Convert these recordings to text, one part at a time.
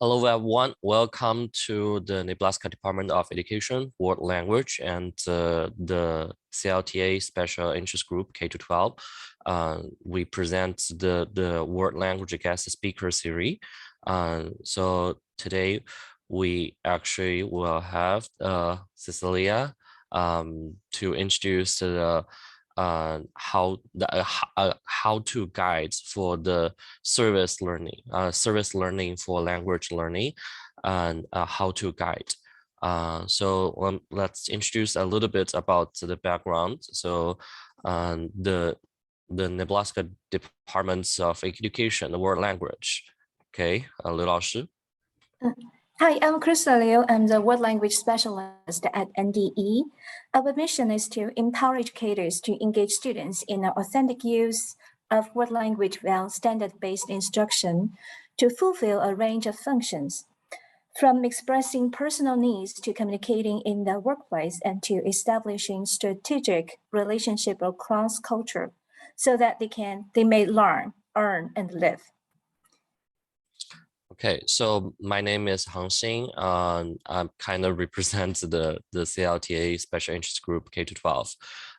Hello, everyone. Welcome to the Nebraska Department of Education World Language and the CLTA Special Interest Group K-12. We present the World Language Guest Speaker Series. So today we actually will have Cecilia to introduce the how-to guides for the service learning for language learning, and how-to guide. So let's introduce a little bit about the background. So the Nebraska Department of Education, the World Language. Okay, 刘老师。Hi, I'm Crystal Liu. I'm the World Language Specialist at NDE. Our mission is to empower educators to engage students in an authentic use of world language via standard-based instruction to fulfill a range of functions, from expressing personal needs to communicating in the workplace and to establishing strategic relationship across culture so that they may learn, earn, and live. Okay, so my name is Hang Xin. I kind of represent the CLTA Special Interest Group K-12.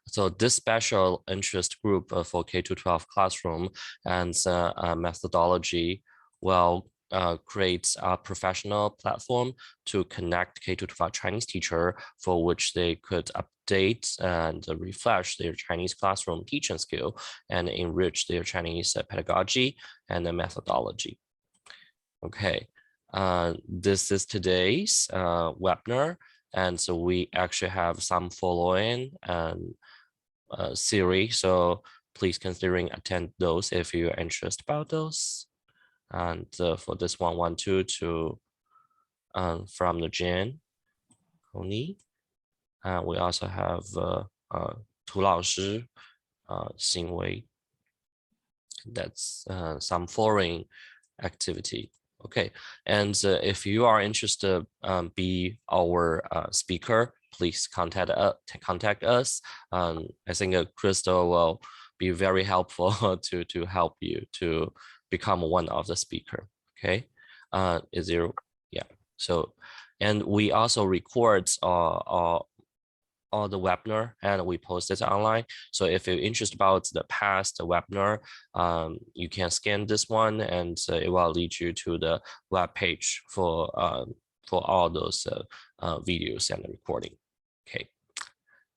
So this special interest group for K-12 classroom and methodology will create a professional platform to connect K-12 Chinese teacher for which they could update and refresh their Chinese classroom teaching skill and enrich their Chinese pedagogy and the methodology. Okay, this is today's webinar, and so we actually have some following series. So please considering attend those if you're interested about those. And for this one, 1, 2 to from the Jen, Connie. We also have Tu Lao Shi, Xing Wei. That's some foreign activity. Okay, and if you are interested be our speaker, please contact us. I think Crystal will be very helpful to help you to become one of the speaker. Okay, is there? Yeah. So, and we also record all the webinar and we post it online. So if you're interested about the past webinar, you can scan this one and it will lead you to the web page for all those videos and the recording. Okay,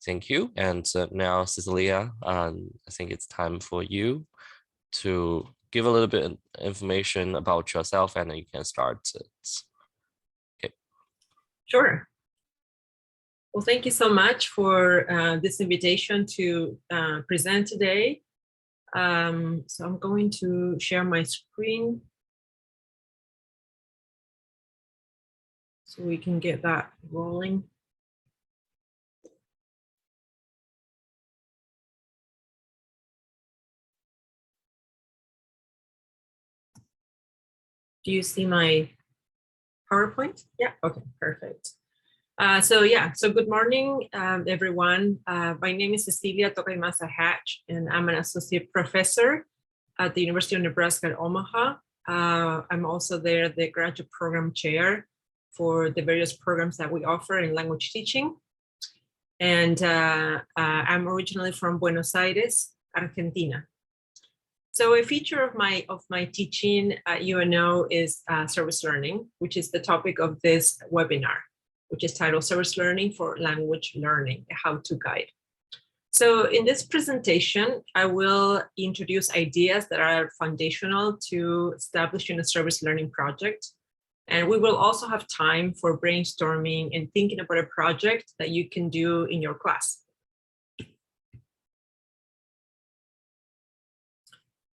thank you. And now Cecilia, I think it's time for you to give a little bit of information about yourself and then you can start. Okay. Sure. Well, thank you so much for this invitation to present today. So I'm going to share my screen so we can get that rolling. Do you see my PowerPoint? Yeah, okay, perfect. So good morning, everyone. My name is Cecilia Tocaimaza-Hatch, and I'm an associate professor at the University of Nebraska at Omaha. I'm also there the graduate program chair for the various programs that we offer in language teaching. And I'm originally from Buenos Aires, Argentina. So a feature of my teaching at UNO is service learning, which is the topic of this webinar, which is titled Service Learning for Language Learning, a how-to guide. So in this presentation, I will introduce ideas that are foundational to establishing a service learning project. And we will also have time for brainstorming and thinking about a project that you can do in your class.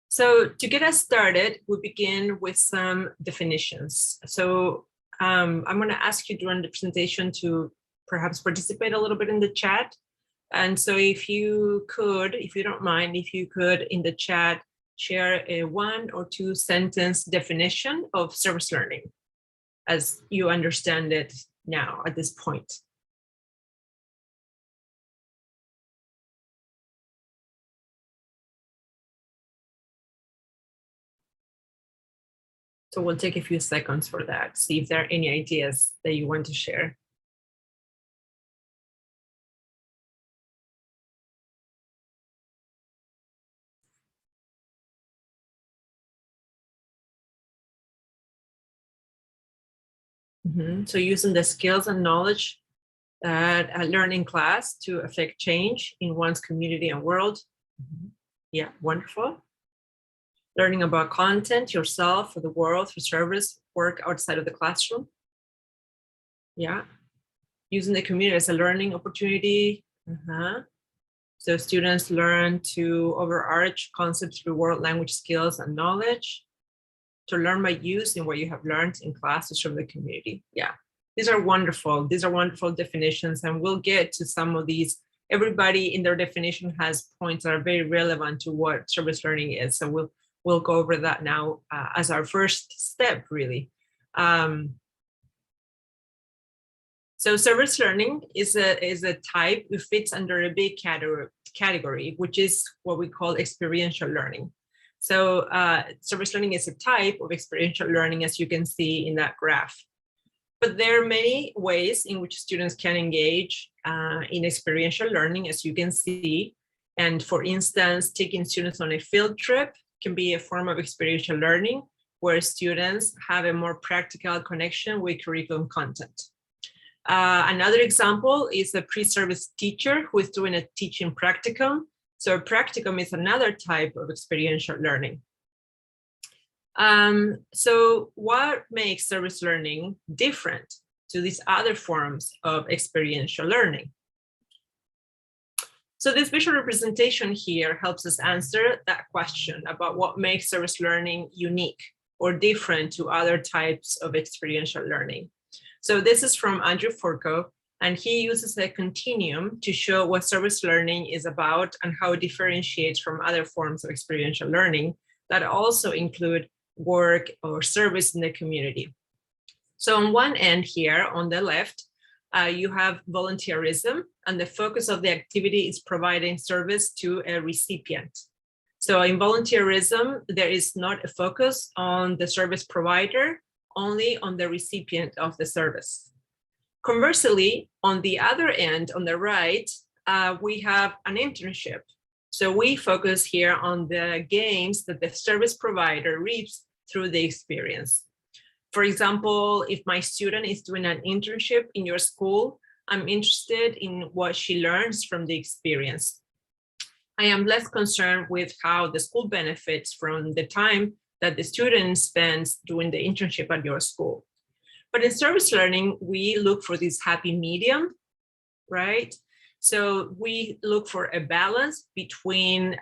So to get us started, we begin with some definitions. So I'm going to ask you during the presentation to perhaps participate a little bit in the chat. And so if you could, if you don't mind, if you could in the chat share a 1 or 2 sentence definition of service learning as you understand it now at this point. So we'll take a few seconds for that, see if there are any ideas that you want to share. So using the skills and knowledge that I learned in class to affect change in one's community and world. Yeah, wonderful. Learning about content, yourself, for the world, for service, work outside of the classroom. Yeah. Using the community as a learning opportunity. So students learn to overarch concepts through world language skills and knowledge. To learn by using what you have learned in classes from the community. Yeah, these are wonderful. These are wonderful definitions, and we'll get to some of these. Everybody in their definition has points that are very relevant to what service learning is. So we'll go over that now as our first step, really. So service learning is a type. It fits under a big category, which is what we call experiential learning. So service learning is a type of experiential learning, as you can see in that graph. But there are many ways in which students can engage in experiential learning, as you can see. And for instance, taking students on a field trip can be a form of experiential learning, where students have a more practical connection with curriculum content. Another example is a pre-service teacher who is doing a teaching practicum. So a practicum is another type of experiential learning. So what makes service learning different to these other forms of experiential learning? So this visual representation here helps us answer that question about what makes service learning unique or different to other types of experiential learning. So this is from Andrew Forco, and he uses a continuum to show what service learning is about and how it differentiates from other forms of experiential learning that also include work or service in the community. So on one end here on the left, you have volunteerism, and the focus of the activity is providing service to a recipient. So in volunteerism, there is not a focus on the service provider, only on the recipient of the service. Conversely, on the other end, on the right, we have an internship. So we focus here on the gains that the service provider reaps through the experience. For example, if my student is doing an internship in your school, I'm interested in what she learns from the experience. I am less concerned with how the school benefits from the time that the student spends doing the internship at your school. But in service learning, we look for this happy medium, right? So we look for a balance between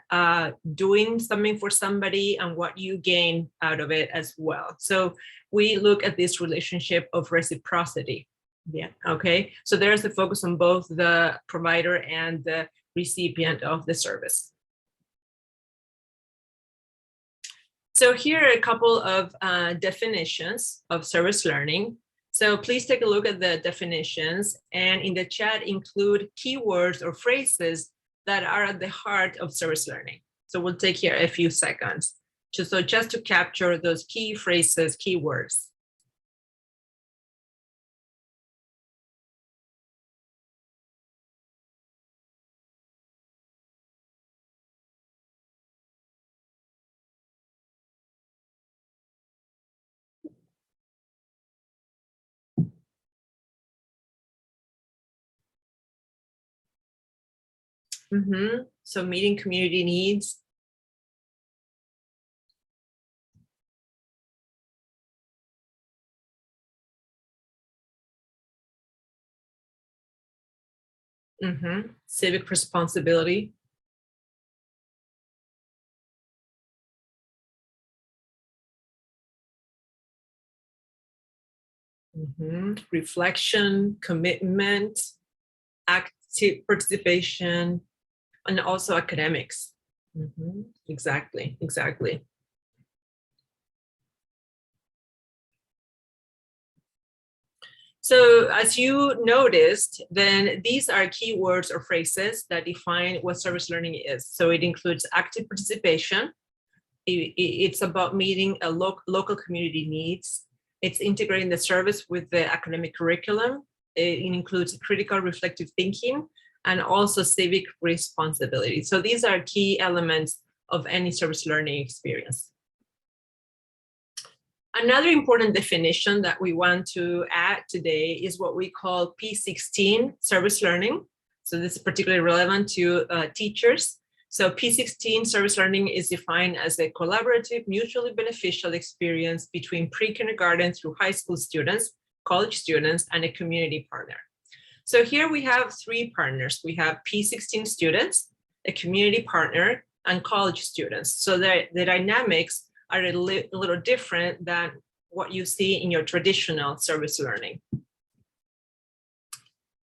doing something for somebody and what you gain out of it as well. So we look at this relationship of reciprocity. Yeah, okay. So there's a focus on both the provider and the recipient of the service. So here are a couple of definitions of service learning. So please take a look at the definitions, and in the chat include keywords or phrases that are at the heart of service learning. So we'll take here a few seconds just to capture those key phrases, keywords. So meeting community needs. Civic responsibility. Reflection, commitment, active participation, and also academics. Exactly. So as you noticed, then these are keywords or phrases that define what service learning is. So it includes active participation, It's about meeting a local community needs. It's integrating the service with the academic curriculum. It includes critical reflective thinking and also civic responsibility. So these are key elements of any service learning experience. Another important definition that we want to add today is what we call P16 Service Learning. So this is particularly relevant to teachers. So P16 Service Learning is defined as a collaborative, mutually beneficial experience between pre-kindergarten through high school students, college students, and a community partner. So here we have three partners. We have P16 students, a community partner, and college students. So the dynamics are a little different than what you see in your traditional service learning.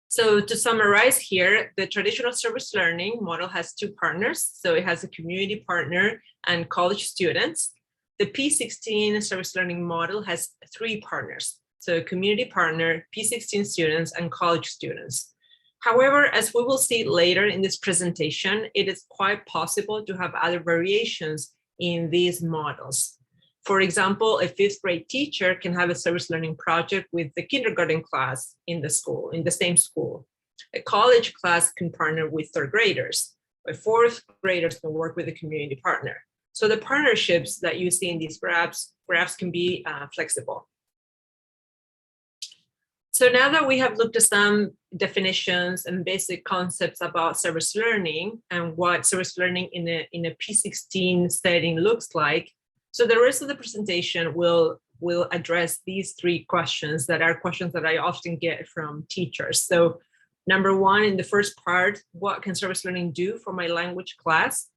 So to summarize here, the traditional service learning model has two partners. So it has a community partner and college students. The P16 service learning model has three partners. So a community partner, P16 students, and college students. However, as we will see later in this presentation, it is quite possible to have other variations in these models. For example, a fifth grade teacher can have a service learning project with the kindergarten class in the school, in the same school. A college class can partner with third graders. A fourth graders can work with a community partner. So the partnerships that you see in these graphs can be flexible. So now that we have looked at some definitions and basic concepts about service learning and what service learning in a P16 setting looks like, so the rest of the presentation will address these three questions that are questions that I often get from teachers. So number one, in the first part, what can service learning do for my language class?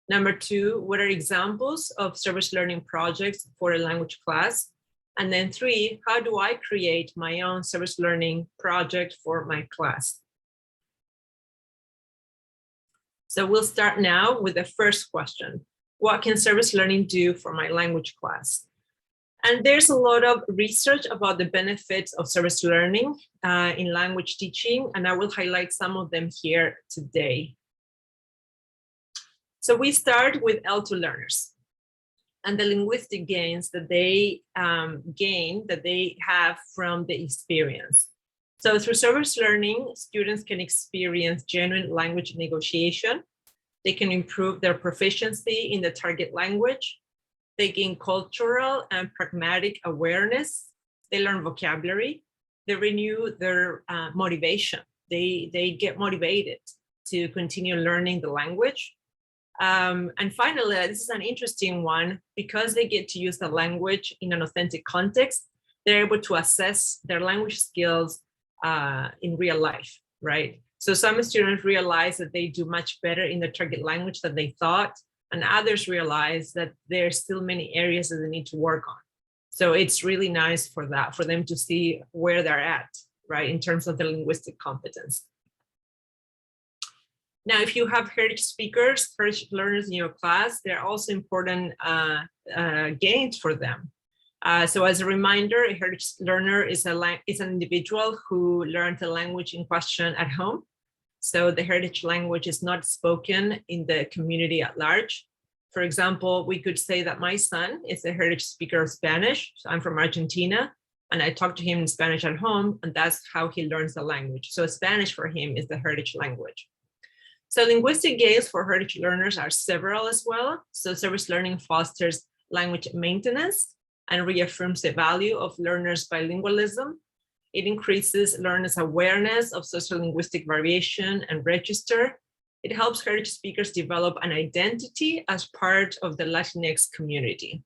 Number two, what are examples of service learning projects for a language class? And then three, how do I create my own service learning project for my class? So we'll start now with the first question. What can service learning do for my language class? And there's a lot of research about the benefits of service learning in language teaching, and I will highlight some of them here today. So we start with L2 learners and the linguistic gains that they have from the experience. So through service learning, students can experience genuine language negotiation. They can improve their proficiency in the target language. They gain cultural and pragmatic awareness. They learn vocabulary. They renew their motivation. They get motivated to continue learning the language. And finally, this is an interesting one, because they get to use the language in an authentic context, they're able to assess their language skills in real life, right? So some students realize that they do much better in the target language than they thought, and others realize that there's still many areas that they need to work on. So it's really nice for them to see where they're at, right, in terms of the linguistic competence. Now, if you have heritage speakers, heritage learners in your class, there are also important gains for them. So as a reminder, a heritage learner is an individual who learned the language in question at home. So the heritage language is not spoken in the community at large. For example, we could say that my son is a heritage speaker of Spanish. So I'm from Argentina, and I talk to him in Spanish at home, and that's how he learns the language. So Spanish for him is the heritage language. So linguistic gains for heritage learners are several as well. So service learning fosters language maintenance and reaffirms the value of learners' bilingualism. It increases learners' awareness of sociolinguistic variation and register. It helps heritage speakers develop an identity as part of the Latinx community.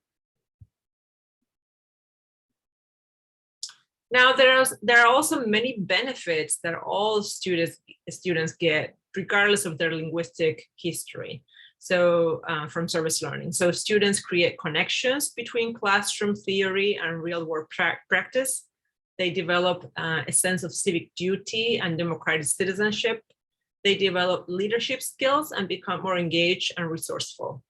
Now, there are also many benefits that all students get, regardless of their linguistic history. So from service learning. So students create connections between classroom theory and real world practice. They develop a sense of civic duty and democratic citizenship. They develop leadership skills and become more engaged and resourceful.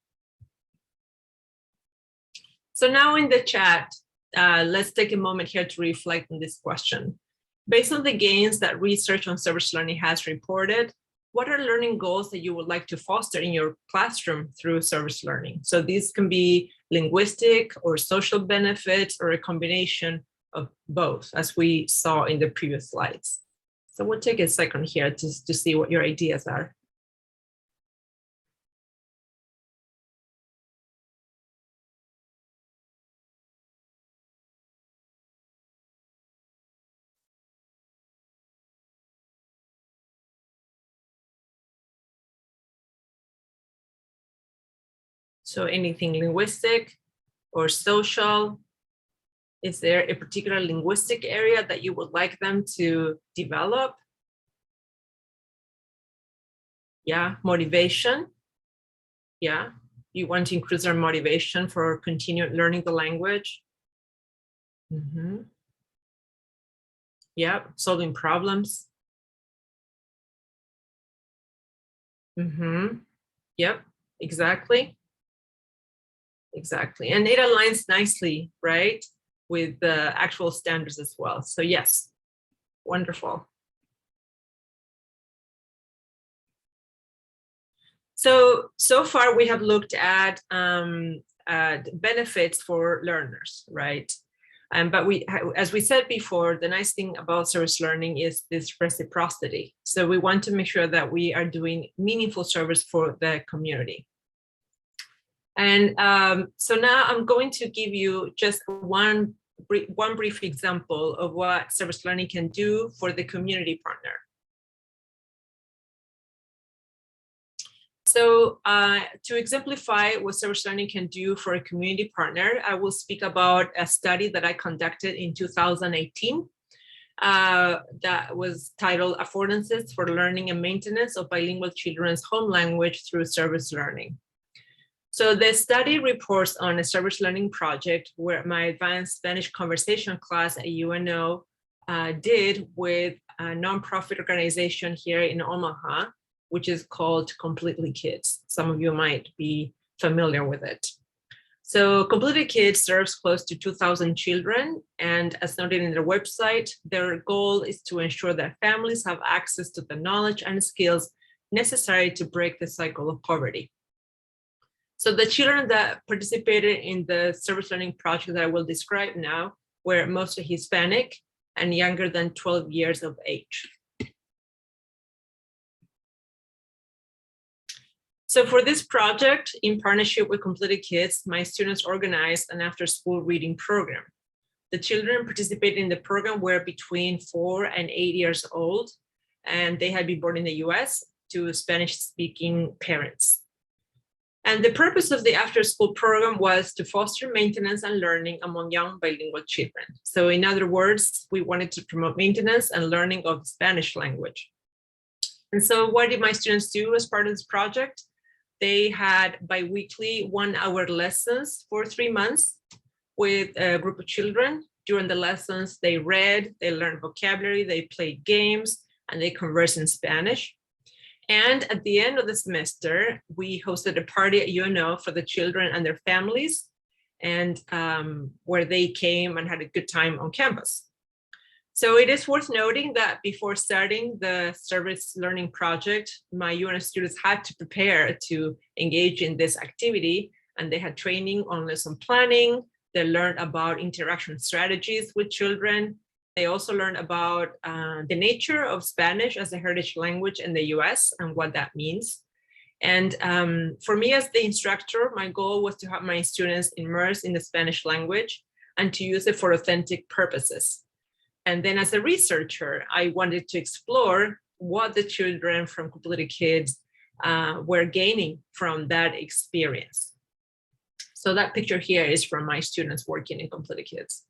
So now in the chat, let's take a moment here to reflect on this question. Based on the gains that research on service learning has reported, what are learning goals that you would like to foster in your classroom through service learning? So these can be linguistic or social benefits or a combination of both, as we saw in the previous slides. So we'll take a second here to see what your ideas are. So anything linguistic or social? Is there a particular linguistic area that you would like them to develop? Yeah, motivation. Yeah, you want to increase their motivation for continued learning the language. Yeah, solving problems. Yep, exactly. Exactly, and it aligns nicely, right, with the actual standards as well. So yes, wonderful. So far we have looked at benefits for learners, right? But as we said before, the nice thing about service learning is this reciprocity. So we want to make sure that we are doing meaningful service for the community. And so now I'm going to give you just one brief example of what service learning can do for the community partner. So to exemplify what service learning can do for a community partner, I will speak about a study that I conducted in 2018 that was titled Affordances for Learning and Maintenance of Bilingual Children's Home Language Through Service Learning. So the study reports on a service learning project where my advanced Spanish conversation class at UNO did with a nonprofit organization here in Omaha, which is called Completely Kids. Some of you might be familiar with it. So Completely Kids serves close to 2,000 children, and as noted in their website, their goal is to ensure that families have access to the knowledge and skills necessary to break the cycle of poverty. So the children that participated in the service learning project that I will describe now were mostly Hispanic and younger than 12 years of age. So for this project, in partnership with Completely Kids, my students organized an after-school reading program. The children participating in the program were between 4 and 8 years old, and they had been born in the US to Spanish-speaking parents. And the purpose of the after-school program was to foster maintenance and learning among young bilingual children. So in other words, we wanted to promote maintenance and learning of the Spanish language. And so what did my students do as part of this project? They had bi-weekly 1-hour lessons for 3 months with a group of children. During the lessons, they read, they learned vocabulary, they played games, and they conversed in Spanish. And at the end of the semester, we hosted a party at UNO for the children and their families, and where they came and had a good time on campus. So it is worth noting that before starting the service learning project, my UNO students had to prepare to engage in this activity, and they had training on lesson planning. They learned about interaction strategies with children. They also learned about the nature of Spanish as a heritage language in the US and what that means. And for me as the instructor, my goal was to have my students immersed in the Spanish language and to use it for authentic purposes. And then as a researcher, I wanted to explore what the children from Completely Kids were gaining from that experience. So that picture here is from my students working in Completely Kids.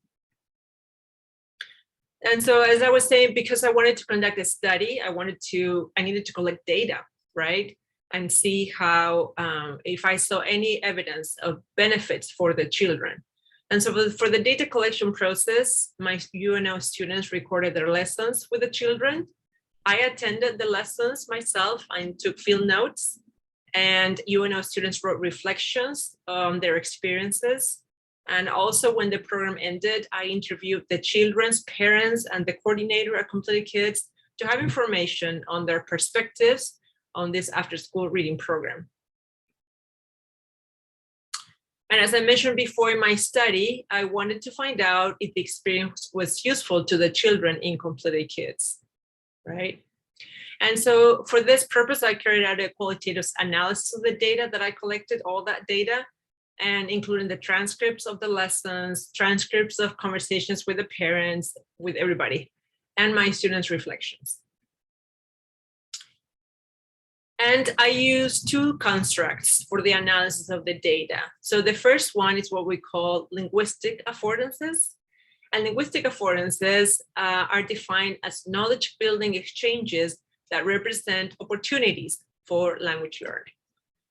And so as I was saying, because I wanted to conduct a study, I needed to collect data, right? And see how, if I saw any evidence of benefits for the children. And so for the data collection process, my UNO students recorded their lessons with the children. I attended the lessons myself and took field notes, and UNO students wrote reflections on their experiences. And also when the program ended, I interviewed the children's parents and the coordinator at Completely Kids to have information on their perspectives on this after-school reading program. And as I mentioned before in my study, I wanted to find out if the experience was useful to the children in completed kids, right? And so for this purpose, I carried out a qualitative analysis of the data that I collected, all that data, and including the transcripts of the lessons, transcripts of conversations with the parents, with everybody, and my students' reflections. And I use two constructs for the analysis of the data. So the first one is what we call linguistic affordances. And linguistic affordances are defined as knowledge building exchanges that represent opportunities for language learning.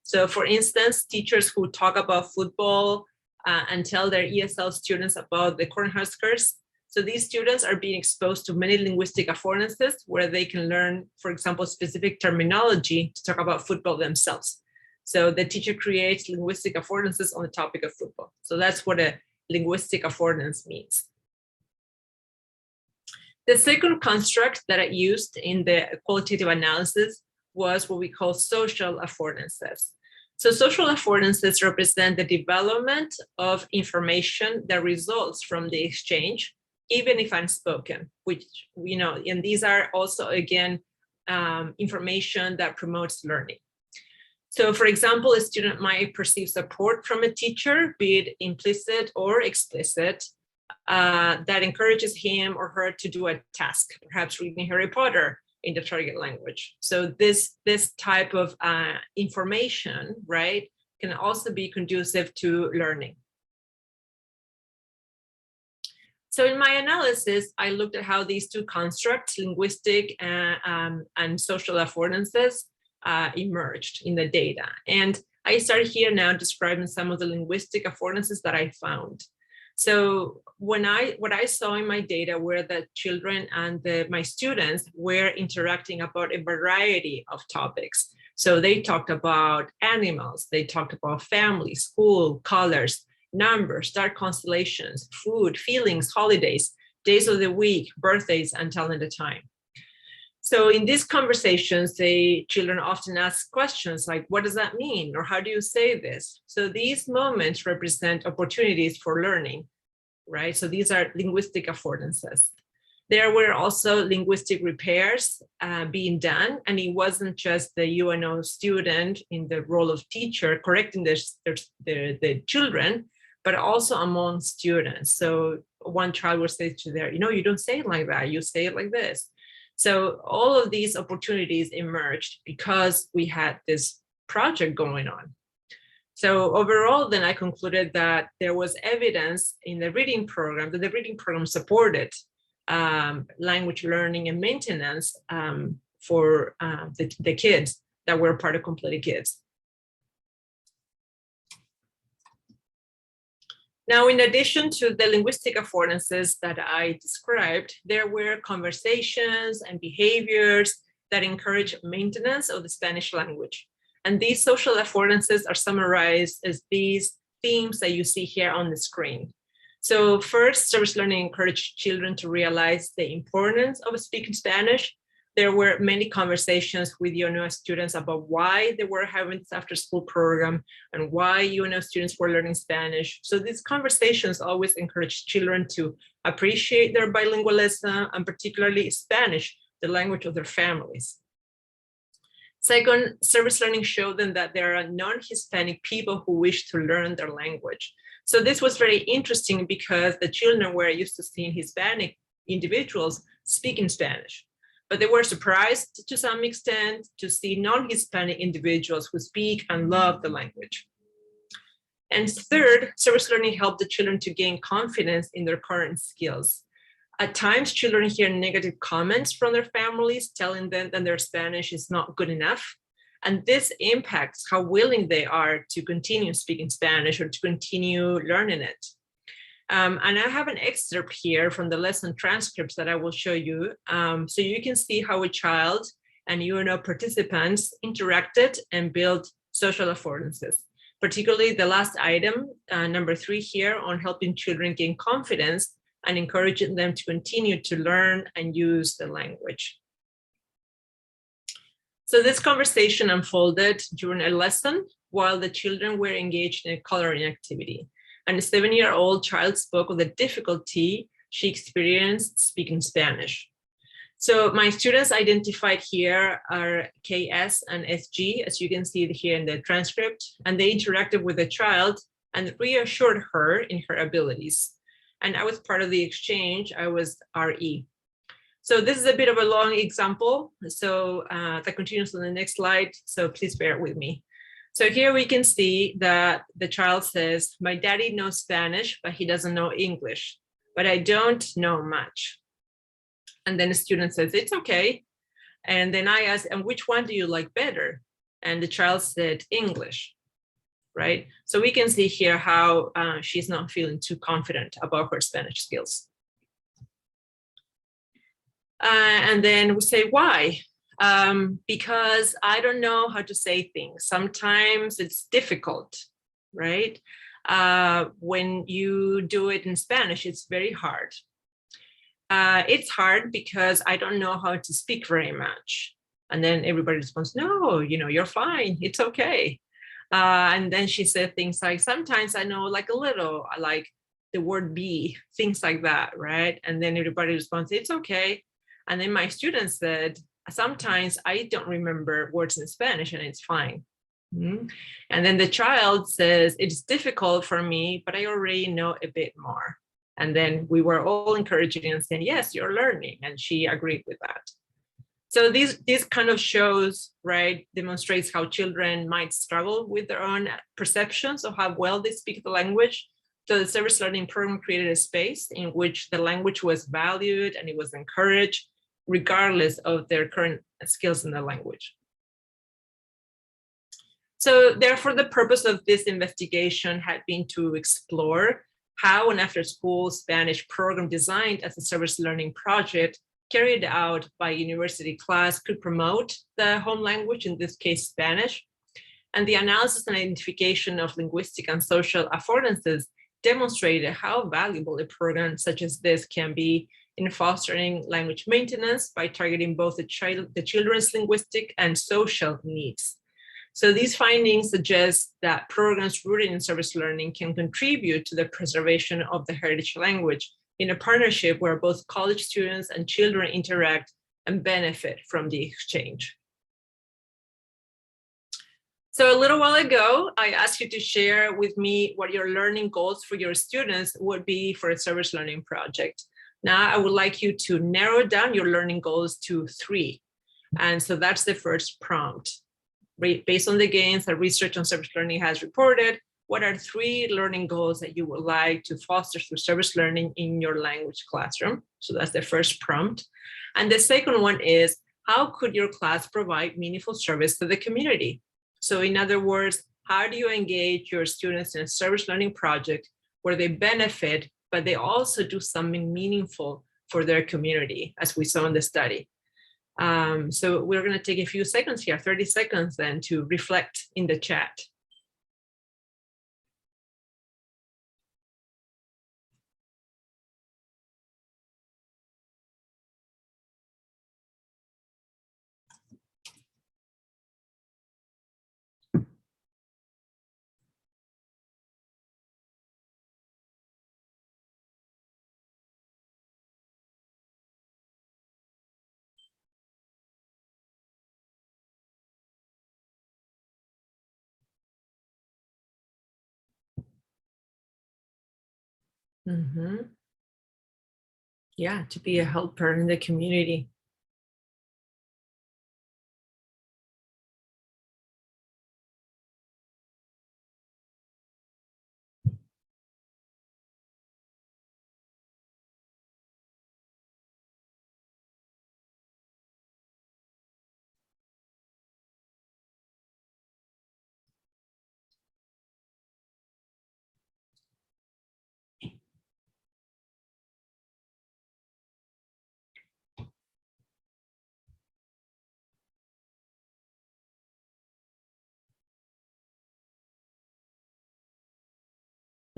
So for instance, teachers who talk about football and tell their ESL students about the Cornhuskers. So these students are being exposed to many linguistic affordances where they can learn, for example, specific terminology to talk about football themselves. So the teacher creates linguistic affordances on the topic of football. So that's what a linguistic affordance means. The second construct that I used in the qualitative analysis was what we call social affordances. So social affordances represent the development of information that results from the exchange, even if unspoken, which, you know, and these are also, again, information that promotes learning. So for example, a student might perceive support from a teacher, be it implicit or explicit, that encourages him or her to do a task, perhaps reading Harry Potter in the target language. So this type of information, right, can also be conducive to learning. So in my analysis, I looked at how these two constructs, linguistic and social affordances, emerged in the data. And I start here now describing some of the linguistic affordances that I found. So what I saw in my data were that children and my students were interacting about a variety of topics. So they talked about animals, they talked about family, school, colors, numbers, star constellations, food, feelings, holidays, days of the week, birthdays, and telling the time. So in these conversations, the children often ask questions like, what does that mean? Or how do you say this? So these moments represent opportunities for learning, right? So these are linguistic affordances. There were also linguistic repairs being done, and it wasn't just the UNO student in the role of teacher correcting the children, but also among students. So one child would say to their, you don't say it like that, you say it like this. So all of these opportunities emerged because we had this project going on. So overall, then I concluded that there was evidence in the reading program, that the reading program supported language learning and maintenance for the kids that were part of Completed Kids. Now, in addition to the linguistic affordances that I described, there were conversations and behaviors that encourage maintenance of the Spanish language. And these social affordances are summarized as these themes that you see here on the screen. So first, service learning encouraged children to realize the importance of speaking Spanish. There were many conversations with UNO students about why they were having this after-school program and why UNO students were learning Spanish. So these conversations always encourage children to appreciate their bilingualism, and particularly Spanish, the language of their families. Second, service learning showed them that there are non-Hispanic people who wish to learn their language. So this was very interesting because the children were used to seeing Hispanic individuals speaking Spanish, but they were surprised to some extent to see non-Hispanic individuals who speak and love the language. And third, service learning helped the children to gain confidence in their current skills. At times, children hear negative comments from their families telling them that their Spanish is not good enough. And this impacts how willing they are to continue speaking Spanish or to continue learning it. And I have an excerpt here from the lesson transcripts that I will show you. So you can see how a child and UNO participants interacted and built social affordances, particularly the last item, number 3 here, on helping children gain confidence and encouraging them to continue to learn and use the language. So this conversation unfolded during a lesson while the children were engaged in a coloring activity. And a 7-year-old child spoke of the difficulty she experienced speaking Spanish. So my students identified here are KS and SG, as you can see here in the transcript, and they interacted with the child and reassured her in her abilities. And I was part of the exchange, I was RE. So this is a bit of a long example. So that continues on the next slide, so please bear with me. So here we can see that the child says, my daddy knows Spanish, but he doesn't know English, but I don't know much. And then the student says, it's okay. And then I asked, and which one do you like better? And the child said, English, right? So we can see here how she's not feeling too confident about her Spanish skills. And then we say, why? Because I don't know how to say things. Sometimes it's difficult, right? When you do it in Spanish, it's very hard. It's hard because I don't know how to speak very much. And then everybody responds, no, you're fine, it's okay. And then she said things like, sometimes I know like a little, I like the word be, things like that, right? And then everybody responds, it's okay. And then my student said, sometimes I don't remember words in Spanish and it's fine. Mm-hmm. And then the child says, it's difficult for me, but I already know a bit more. And then we were all encouraging and saying, yes, you're learning. And she agreed with that. So this kind of shows, right, demonstrates how children might struggle with their own perceptions of how well they speak the language. So the service learning program created a space in which the language was valued and it was encouraged, regardless of their current skills in the language. So therefore, the purpose of this investigation had been to explore how an after-school Spanish program designed as a service learning project carried out by a university class could promote the home language, in this case, Spanish. And the analysis and identification of linguistic and social affordances demonstrated how valuable a program such as this can be in fostering language maintenance by targeting both the children's linguistic and social needs. So these findings suggest that programs rooted in service learning can contribute to the preservation of the heritage language in a partnership where both college students and children interact and benefit from the exchange. So a little while ago, I asked you to share with me what your learning goals for your students would be for a service learning project. Now, I would like you to narrow down your learning goals to 3. And so that's the first prompt. Based on the gains that research on service learning has reported, what are 3 learning goals that you would like to foster through service learning in your language classroom? So that's the first prompt. And the second one is, how could your class provide meaningful service to the community? So in other words, how do you engage your students in a service learning project where they benefit, but they also do something meaningful for their community, as we saw in the study? So we're going to take a few seconds here, 30 seconds then, to reflect in the chat. Mm-hmm. Yeah, to be a helper in the community.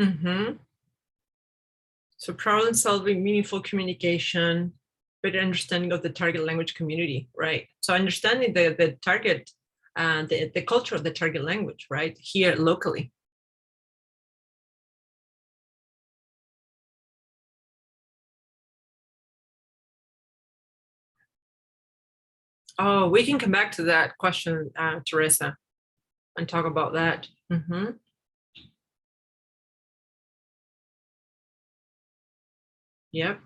Mm-hmm. So problem solving, meaningful communication, better understanding of the target language community, right? So understanding the target, the culture of the target language, right, here locally. Oh, we can come back to that question, Teresa, and talk about that. Yep.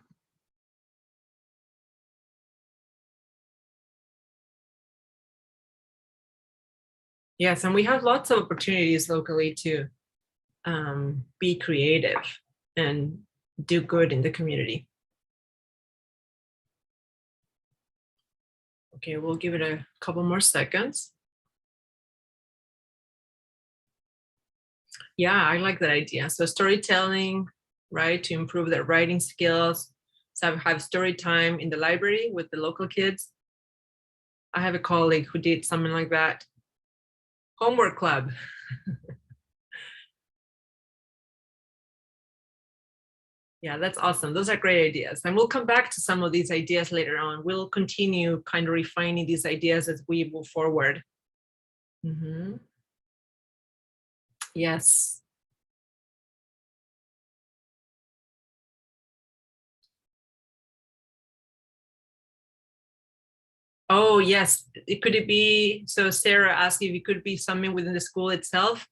Yes, and we have lots of opportunities locally to be creative and do good in the community. Okay, we'll give it a couple more seconds. Yeah, I like that idea. So storytelling, right, to improve their writing skills. So have story time in the library with the local kids. I have a colleague who did something like that. Homework club. Yeah, that's awesome. Those are great ideas. And we'll come back to some of these ideas later on. We'll continue kind of refining these ideas as we move forward. Yes. Oh, yes. Could it be, so Sarah asked if it could be something within the school itself.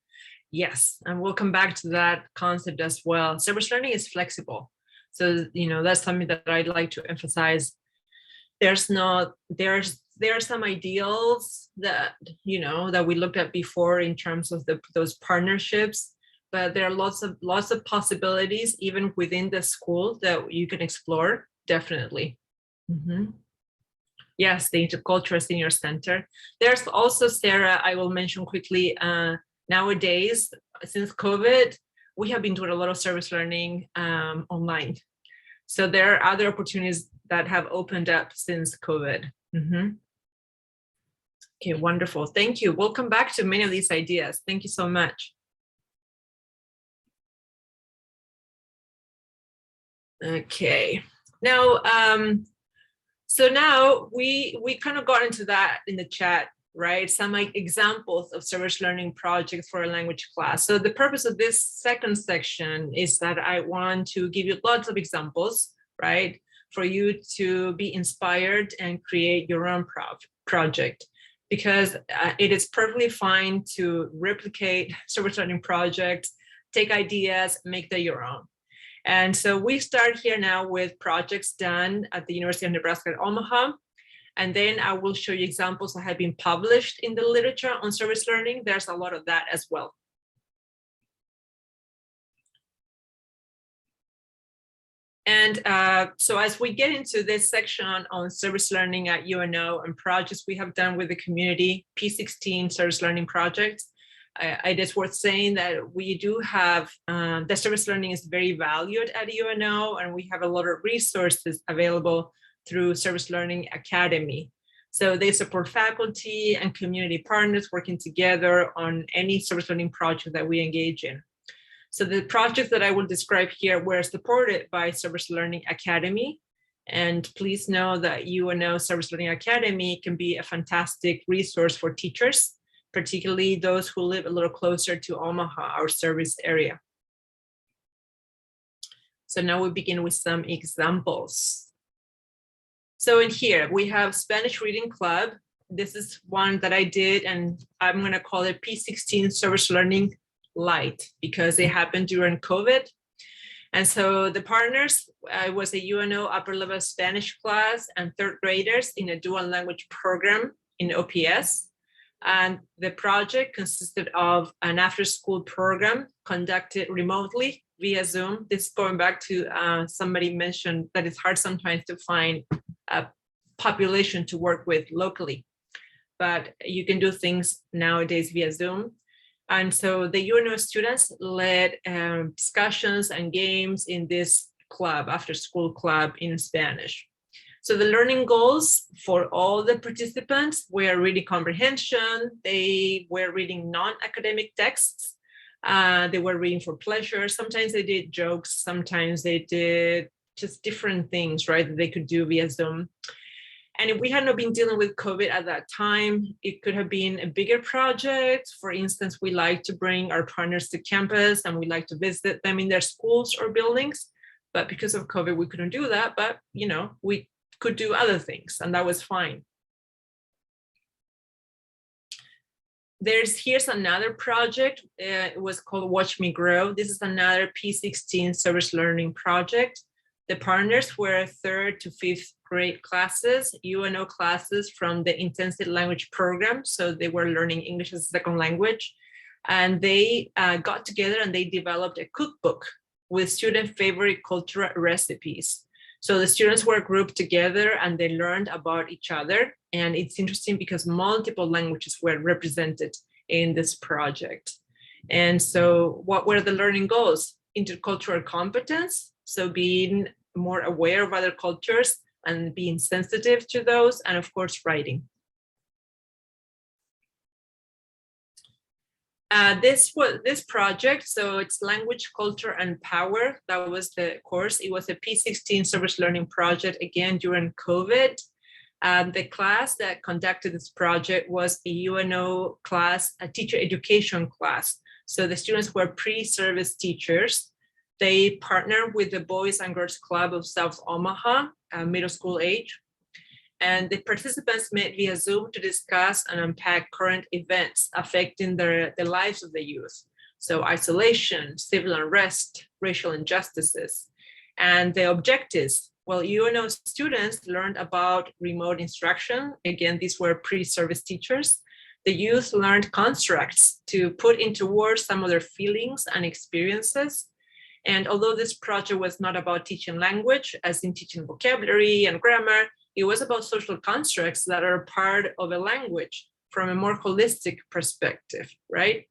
Yes, and we'll come back to that concept as well. Service learning is flexible. So, that's something that I'd like to emphasize. There are some ideals that, that we looked at before in terms of those partnerships, but there are lots of possibilities even within the school that you can explore, definitely. Yes, the Intercultural Senior Center. There's also, Sarah, I will mention quickly, nowadays, since COVID, we have been doing a lot of service learning online. So there are other opportunities that have opened up since COVID. Okay, wonderful. Thank you. We'll come back to many of these ideas. Thank you so much. Okay. Now, so now we kind of got into that in the chat, right? Some examples of service learning projects for a language class. So the purpose of this second section is that I want to give you lots of examples, right? For you to be inspired and create your own project, because it is perfectly fine to replicate service learning projects, take ideas, make them your own. And so we start here now with projects done at the University of Nebraska at Omaha. And then I will show you examples that have been published in the literature on service learning. There's a lot of that as well. And so as we get into this section on service learning at UNO and projects we have done with the community, P16 Service Learning projects, it is worth saying that we do have, the service learning is very valued at UNO, and we have a lot of resources available through Service Learning Academy. So they support faculty and community partners working together on any service learning project that we engage in. So the projects that I will describe here were supported by Service Learning Academy. And please know that UNO Service Learning Academy can be a fantastic resource for teachers, particularly those who live a little closer to Omaha, our service area. So now we begin with some examples. So in here, we have Spanish Reading Club. This is one that I did, and I'm gonna call it P16 Service Learning Light because it happened during COVID. And so the partners, was a UNO upper level Spanish class and third graders in a dual language program in OPS. And the project consisted of an after school program conducted remotely via Zoom. This going back to somebody mentioned that it's hard sometimes to find a population to work with locally, but you can do things nowadays via Zoom. And so the UNO students led discussions and games in this club, after school club in Spanish. So the learning goals for all the participants were reading comprehension. They were reading non-academic texts. They were reading for pleasure. Sometimes they did jokes. Sometimes they did just different things, right, that they could do via Zoom. And if we had not been dealing with COVID at that time, it could have been a bigger project. For instance, we like to bring our partners to campus and we like to visit them in their schools or buildings. But because of COVID, we couldn't do that. But, you know, we could do other things, and that was fine. Here's another project. It was called Watch Me Grow. This is another P16 Service Learning project. The partners were 3rd to 5th grade classes, UNO classes from the intensive language program. So they were learning English as a second language. And they got together and they developed a cookbook with student favorite cultural recipes. So the students were grouped together and they learned about each other. And it's interesting because multiple languages were represented in this project. And so what were the learning goals? Intercultural competence. So being more aware of other cultures and being sensitive to those, and of course, writing. This project, so it's Language, Culture, and Power. That was the course. It was a P16 Service Learning project, again, during COVID. The class that conducted this project was a UNO class, a teacher education class. So the students were pre-service teachers. They partnered with the Boys and Girls Club of South Omaha, middle school age. And the participants met via Zoom to discuss and unpack current events affecting the lives of the youth. So isolation, civil unrest, racial injustices. And the objectives, well, UNO students learned about remote instruction. Again, these were pre-service teachers. The youth learned constructs to put into words some of their feelings and experiences. And although this project was not about teaching language, as in teaching vocabulary and grammar, it was about social constructs that are part of a language from a more holistic perspective, right?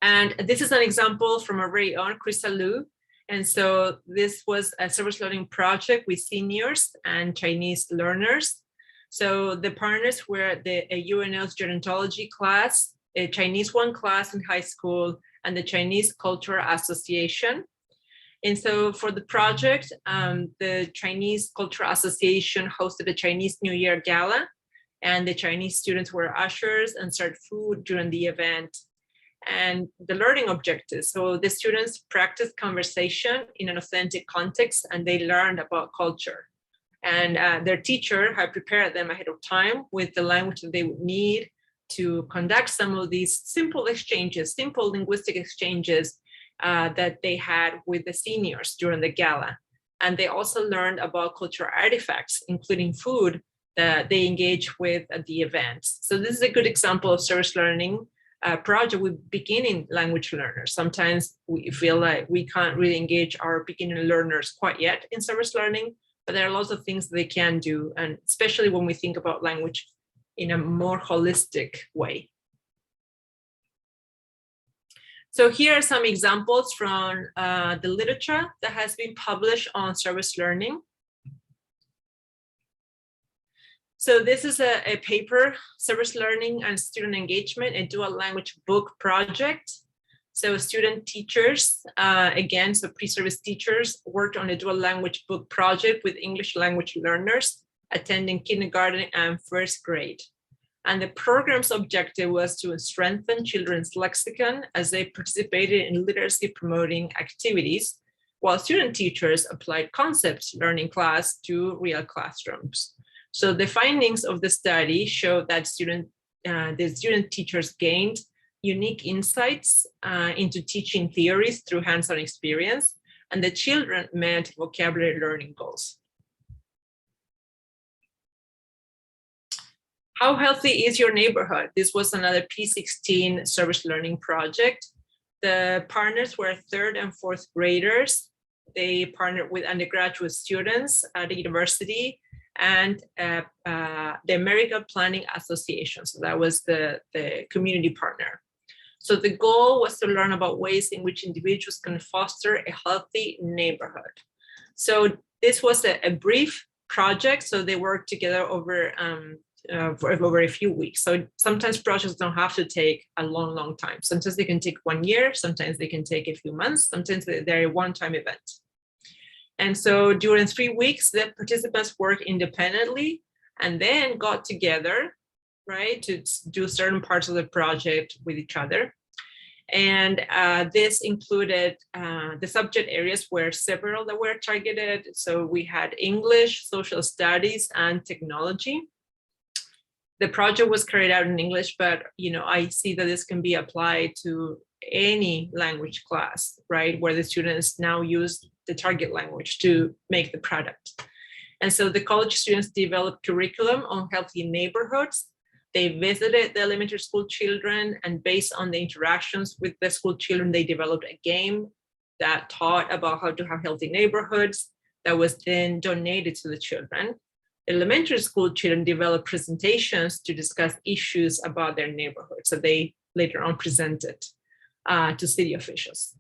And this is an example from our very own Crystal Lu. And so this was a service learning project with seniors and Chinese learners. So the partners were a UNO's gerontology class, a Chinese 1 class in high school, and the Chinese Cultural Association. And so for the project, the Chinese Cultural Association hosted a Chinese New Year gala, and the Chinese students were ushers and served food during the event. And the learning objectives, so the students practiced conversation in an authentic context, and they learned about culture. And their teacher had prepared them ahead of time with the language that they would need to conduct some of these simple exchanges, simple linguistic exchanges that they had with the seniors during the gala. And they also learned about cultural artifacts, including food, that they engage with at the events. So this is a good example of service learning project with beginning language learners. Sometimes we feel like we can't really engage our beginning learners quite yet in service learning, but there are lots of things they can do, and especially when we think about language in a more holistic way. So here are some examples from the literature that has been published on service learning. So this is a paper, Service Learning and Student Engagement, a dual language book project. So student teachers, again, so pre-service teachers worked on a dual language book project with English language learners attending kindergarten and 1st grade. And the program's objective was to strengthen children's lexicon as they participated in literacy promoting activities, while student teachers applied concepts learning class to real classrooms. So the findings of the study showed that the student teachers gained unique insights into teaching theories through hands-on experience, and the children met vocabulary learning goals. How healthy is your neighborhood? This was another P16 service learning project. The partners were 3rd and 4th graders. They partnered with undergraduate students at the university and the American Planning Association. So that was the community partner. So the goal was to learn about ways in which individuals can foster a healthy neighborhood. So this was a brief project. So they worked together over for over a few weeks. So sometimes projects don't have to take a long time. Sometimes they can take 1 year, sometimes they can take a few months, sometimes they're a one-time event. And so during 3 weeks, the participants work independently and then got together, right, to do certain parts of the project with each other. And this included the subject areas were several that were targeted. So we had English, social studies, and technology. The project was carried out in English, but I see that this can be applied to any language class, right, where the students now use the target language to make the product. And so the college students developed curriculum on healthy neighborhoods. They visited the elementary school children, and based on the interactions with the school children, they developed a game that taught about how to have healthy neighborhoods that was then donated to the children. Elementary school children developed presentations to discuss issues about their neighborhood. So they later on presented to city officials.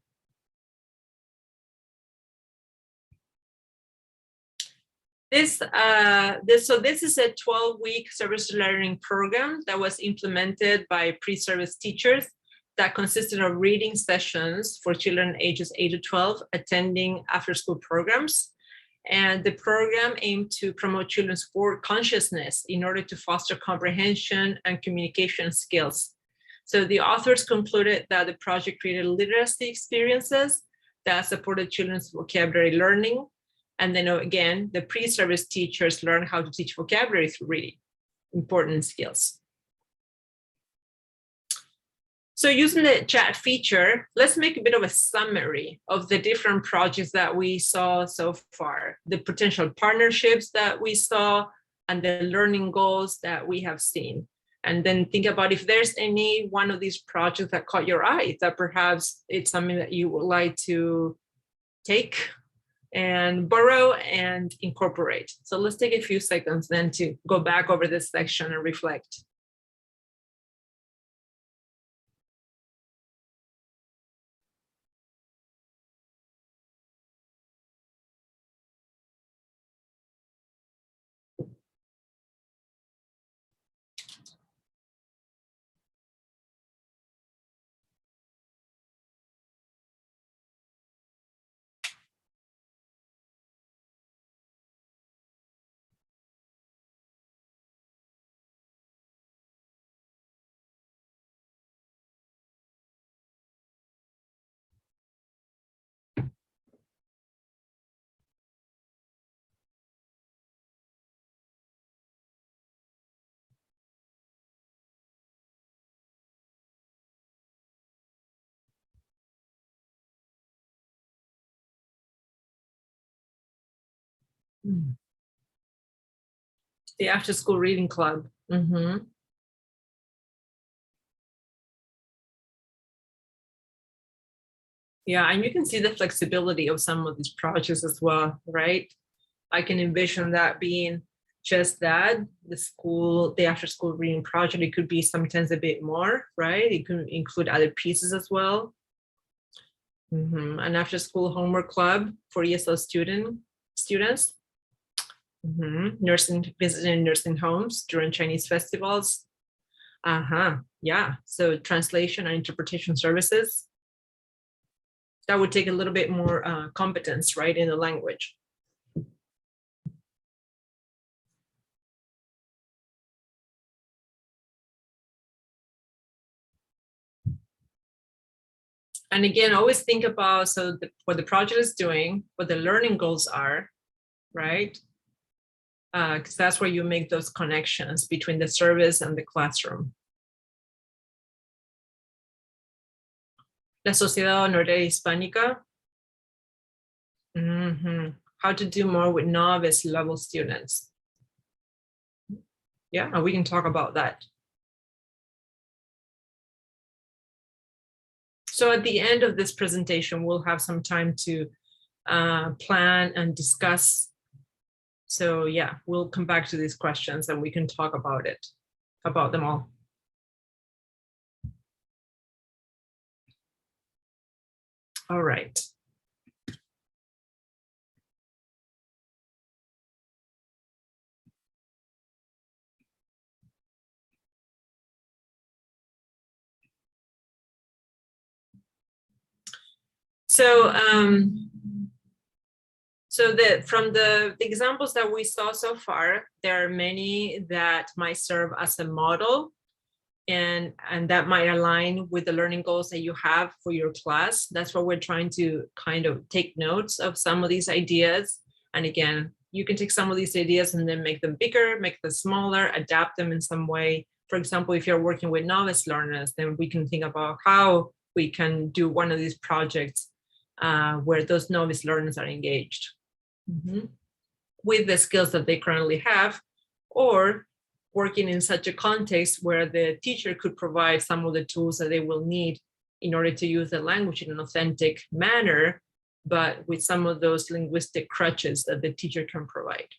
This is a 12-week service learning program that was implemented by pre-service teachers that consisted of reading sessions for children ages 8 to 12 attending after-school programs. And the program aimed to promote children's forward consciousness in order to foster comprehension and communication skills. So the authors concluded that the project created literacy experiences that supported children's vocabulary learning. And then again, the pre-service teachers learned how to teach vocabulary through reading, important skills. So using the chat feature, let's make a bit of a summary of the different projects that we saw so far, the potential partnerships that we saw, and the learning goals that we have seen. And then think about if there's any one of these projects that caught your eye, that perhaps it's something that you would like to take and borrow and incorporate. So let's take a few seconds then to go back over this section and reflect. The after-school reading club. Mm-hmm. Yeah, and you can see the flexibility of some of these projects as well, right? I can envision that being just that, the after-school reading project. It could be sometimes a bit more, right? It could include other pieces as well. Mm-hmm. An after-school homework club for ESL students. Mm-hmm. Visiting nursing homes during Chinese festivals. Yeah, so translation and interpretation services. That would take a little bit more competence, right, in the language. And again, always think about what the project is doing, what the learning goals are, right? Because that's where you make those connections between the service and the classroom. La Sociedad Honoraria Hispánica. How to do more with novice level students. Yeah, we can talk about that. So at the end of this presentation, we'll have some time to plan and discuss. So yeah, we'll come back to these questions and we can talk about them all. All right. So, from the examples that we saw so far, there are many that might serve as a model, and that might align with the learning goals that you have for your class. That's what we're trying to kind of take notes of some of these ideas. And again, you can take some of these ideas and then make them bigger, make them smaller, adapt them in some way. For example, if you're working with novice learners, then we can think about how we can do one of these projects where those novice learners are engaged with the skills that they currently have, or working in such a context where the teacher could provide some of the tools that they will need in order to use the language in an authentic manner, but with some of those linguistic crutches that the teacher can provide.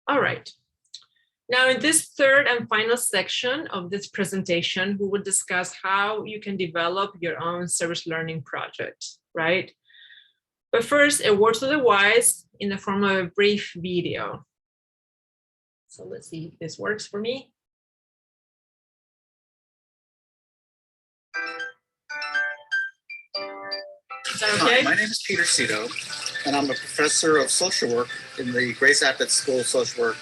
All right. Now, in this third and final section of this presentation, we will discuss how you can develop your own service learning project, right? But first, a word to the wise in the form of a brief video. So let's see if this works for me. Is that okay? Hi, my name is Peter Cito, and I'm a professor of social work in the Grace Abbott School of Social Work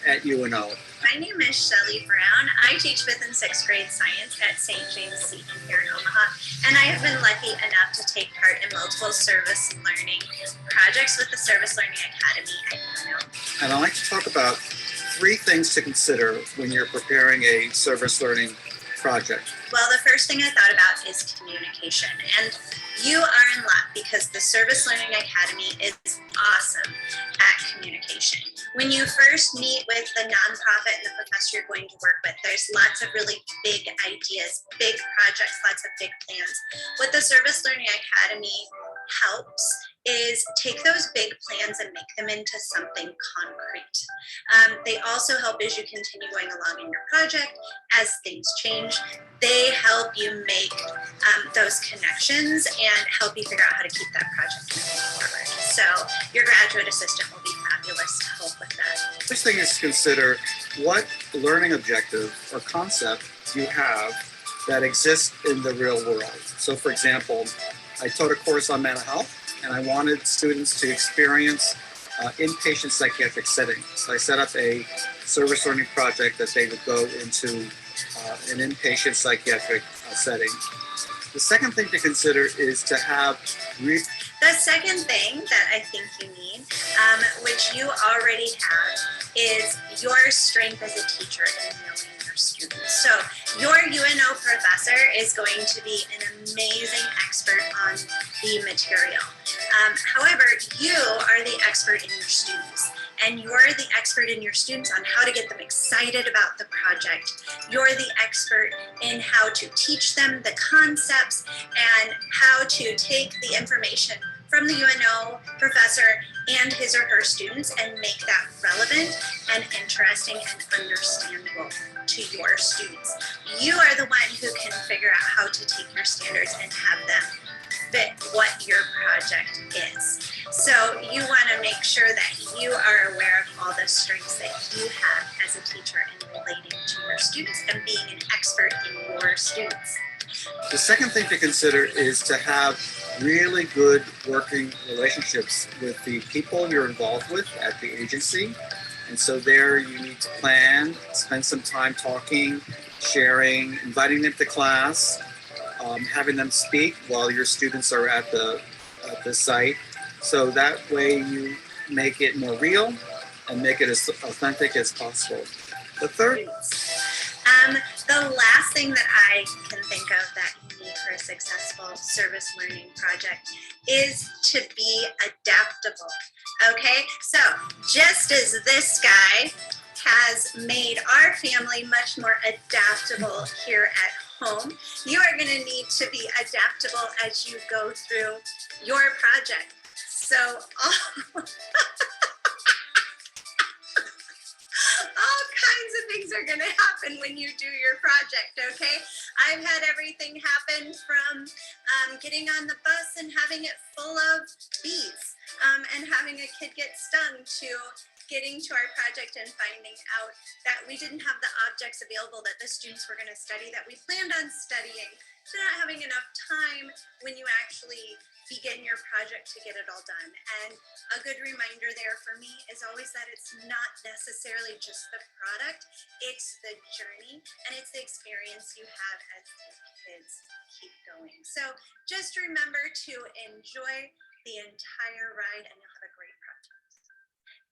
at UNO. My name is Shelley Brown. I teach 5th and 6th grade science at St. James Seton here in Omaha, and I have been lucky enough to take part in multiple service learning projects with the Service Learning Academy at UNO. And I'd like to talk about 3 things to consider when you're preparing a service learning project. Well, the first thing I thought about is communication, and you are in luck because the Service Learning Academy is awesome at communication. When you first meet with the nonprofit and the professor you're going to work with, there's lots of really big ideas, big projects, lots of big plans. What the Service Learning Academy helps is take those big plans and make them into something concrete. They also help as you continue going along in your project, as things change. They help you make those connections and help you figure out how to keep that project moving forward. So your graduate assistant will be fabulous to help with that. First thing is to consider what learning objective or concept you have that exists in the real world. So for example, I taught a course on mental health, and I wanted students to experience inpatient psychiatric settings. So I set up a service learning project that they would go into an inpatient psychiatric setting. The second thing to consider is to have the second thing that I think you need, which you already have, is your strength as a teacher in knowing your students. So your UNO professor is going to be an amazing expert on the material. However, you are the expert in your students, and you're the expert in your students on how to get them excited about the project. You're the expert in how to teach them the concepts and how to take the information from the UNO professor and his or her students and make that relevant and interesting and understandable to your students. You are the one who can figure out how to take your standards and have them fit what your project is. So you want to make sure that you are aware of all the strengths that you have as a teacher in relating to your students and being an expert in your students. The second thing to consider is to have really good working relationships with the people you're involved with at the agency. And so there you need to plan, spend some time talking, sharing, inviting them to class, having them speak while your students are at the site. So that way you make it more real and make it as authentic as possible. The third. The last thing that I can think of that you need for a successful service learning project is to be adaptable. Okay, so just as this guy has made our family much more adaptable here at home, you are going to need to be adaptable as you go through your project. So all kinds of things are going to happen when you do your project, okay? I've had everything happen from getting on the bus and having it full of bees and having a kid get stung to getting to our project and finding out that we didn't have the objects available that the students were going to study that we planned on studying. to not having enough time when you actually begin your project to get it all done. And a good reminder there for me is always that it's not necessarily just the product, it's the journey and it's the experience you have as kids keep going. So just remember to enjoy the entire ride and you'll have a great project.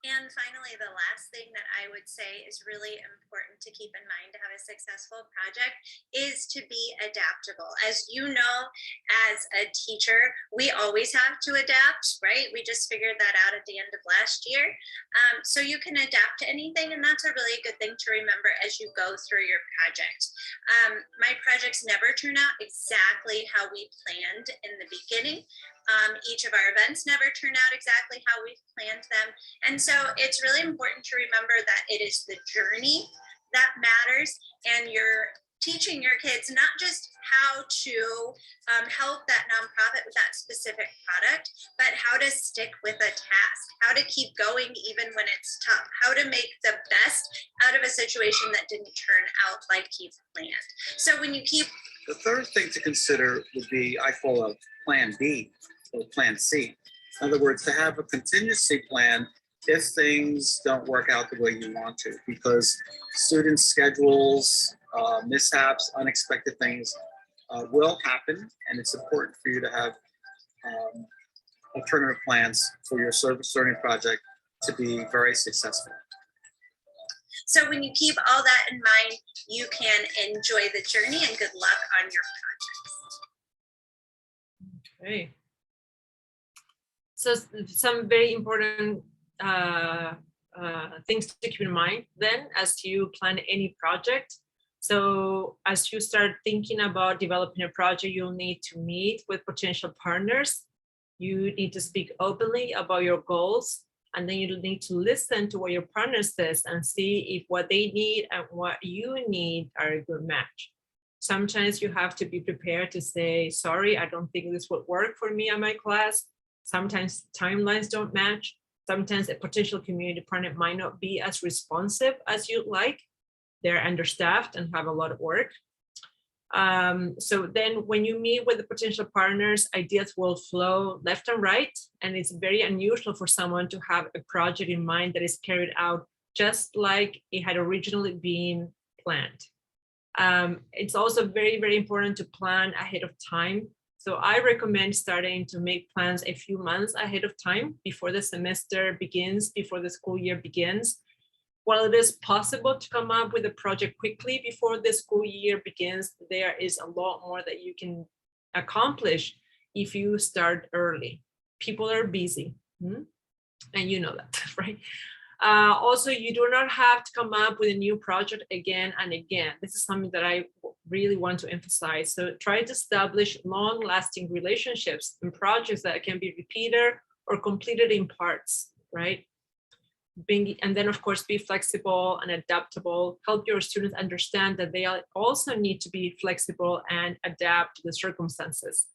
And finally, the last thing that I would say is really important to keep in mind to have a successful project is to be adaptable. As you know, as a teacher, we always have to adapt, right? We just figured that out at the end of last year. So you can adapt to anything, and that's a really good thing to remember as you go through your project. My projects never turn out exactly how we planned in the beginning. Each of our events never turn out exactly how we've planned them. And so it's really important to remember that it is the journey that matters, and you're teaching your kids not just how to help that nonprofit with that specific product, but how to stick with a task, how to keep going even when it's tough, how to make the best out of a situation that didn't turn out like you've planned. So when you keep... The third thing to consider would be, I call a plan B or plan C. In other words, to have a contingency plan if things don't work out the way you want to, because student schedules, mishaps, unexpected things will happen, and it's important for you to have alternative plans for your service learning project to be very successful. So when you keep all that in mind, you can enjoy the journey, and good luck on your projects. Okay. So some very important things to keep in mind then as you plan any project. So as you start thinking about developing a project, you'll need to meet with potential partners. You need to speak openly about your goals, and then you need to listen to what your partner says and see if what they need and what you need are a good match. Sometimes you have to be prepared to say, sorry, I don't think this would work for me and my class. Sometimes timelines don't match. Sometimes a potential community partner might not be as responsive as you'd like. They're understaffed and have a lot of work. So then when you meet with the potential partners, ideas will flow left and right. And it's very unusual for someone to have a project in mind that is carried out just like it had originally been planned. It's also very, very important to plan ahead of time. So I recommend starting to make plans a few months ahead of time before the semester begins, before the school year begins. While it is possible to come up with a project quickly before the school year begins, there is a lot more that you can accomplish if you start early. People are busy, and you know that, right? Also, you do not have to come up with a new project again and again. This is something that I really want to emphasize. So try to establish long-lasting relationships and projects that can be repeated or completed in parts, right? And then, of course, be flexible and adaptable. Help your students understand that they also need to be flexible and adapt to the circumstances.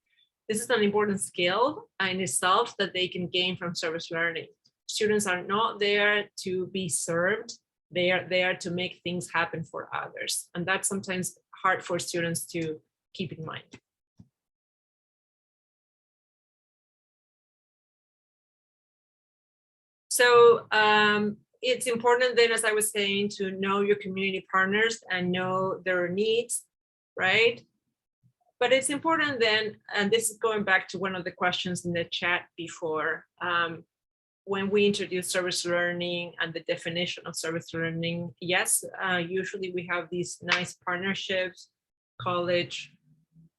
This is an important skill in itself that they can gain from service learning. Students are not there to be served. They are there to make things happen for others. And that's sometimes hard for students to keep in mind. So it's important then, as I was saying, to know your community partners and know their needs, right? But it's important then, and this is going back to one of the questions in the chat before, when we introduce service learning and the definition of service learning, yes, usually we have these nice partnerships, college,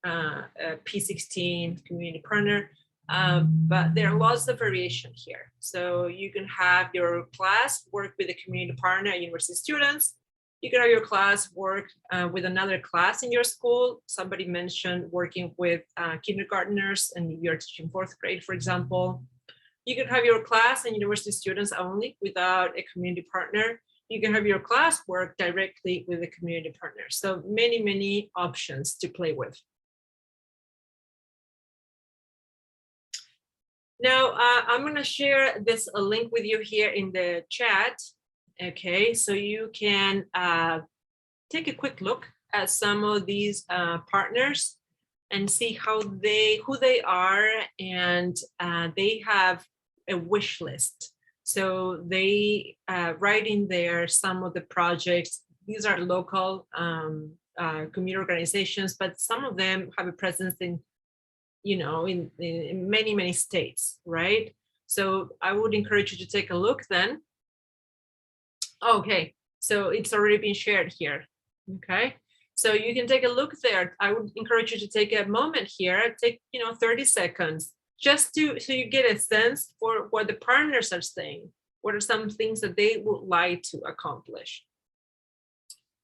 P16 community partner, but there are lots of variation here. So you can have your class work with a community partner, university students. You can have your class work with another class in your school. Somebody mentioned working with kindergartners and you're teaching 4th grade, for example. You can have your class and university students only without a community partner. You can have your class work directly with a community partner. So many, many options to play with. Now, I'm going to share a link with you here in the chat. Okay, so you can take a quick look at some of these partners. and see who they are, and they have a wish list. So they write in there some of the projects. These are local community organizations, but some of them have a presence in, in many, many states, right? So I would encourage you to take a look then. Okay, so it's already been shared here, okay? So you can take a look there. I would encourage you to take a moment here, take 30 seconds, just so you get a sense for what the partners are saying. What are some things that they would like to accomplish?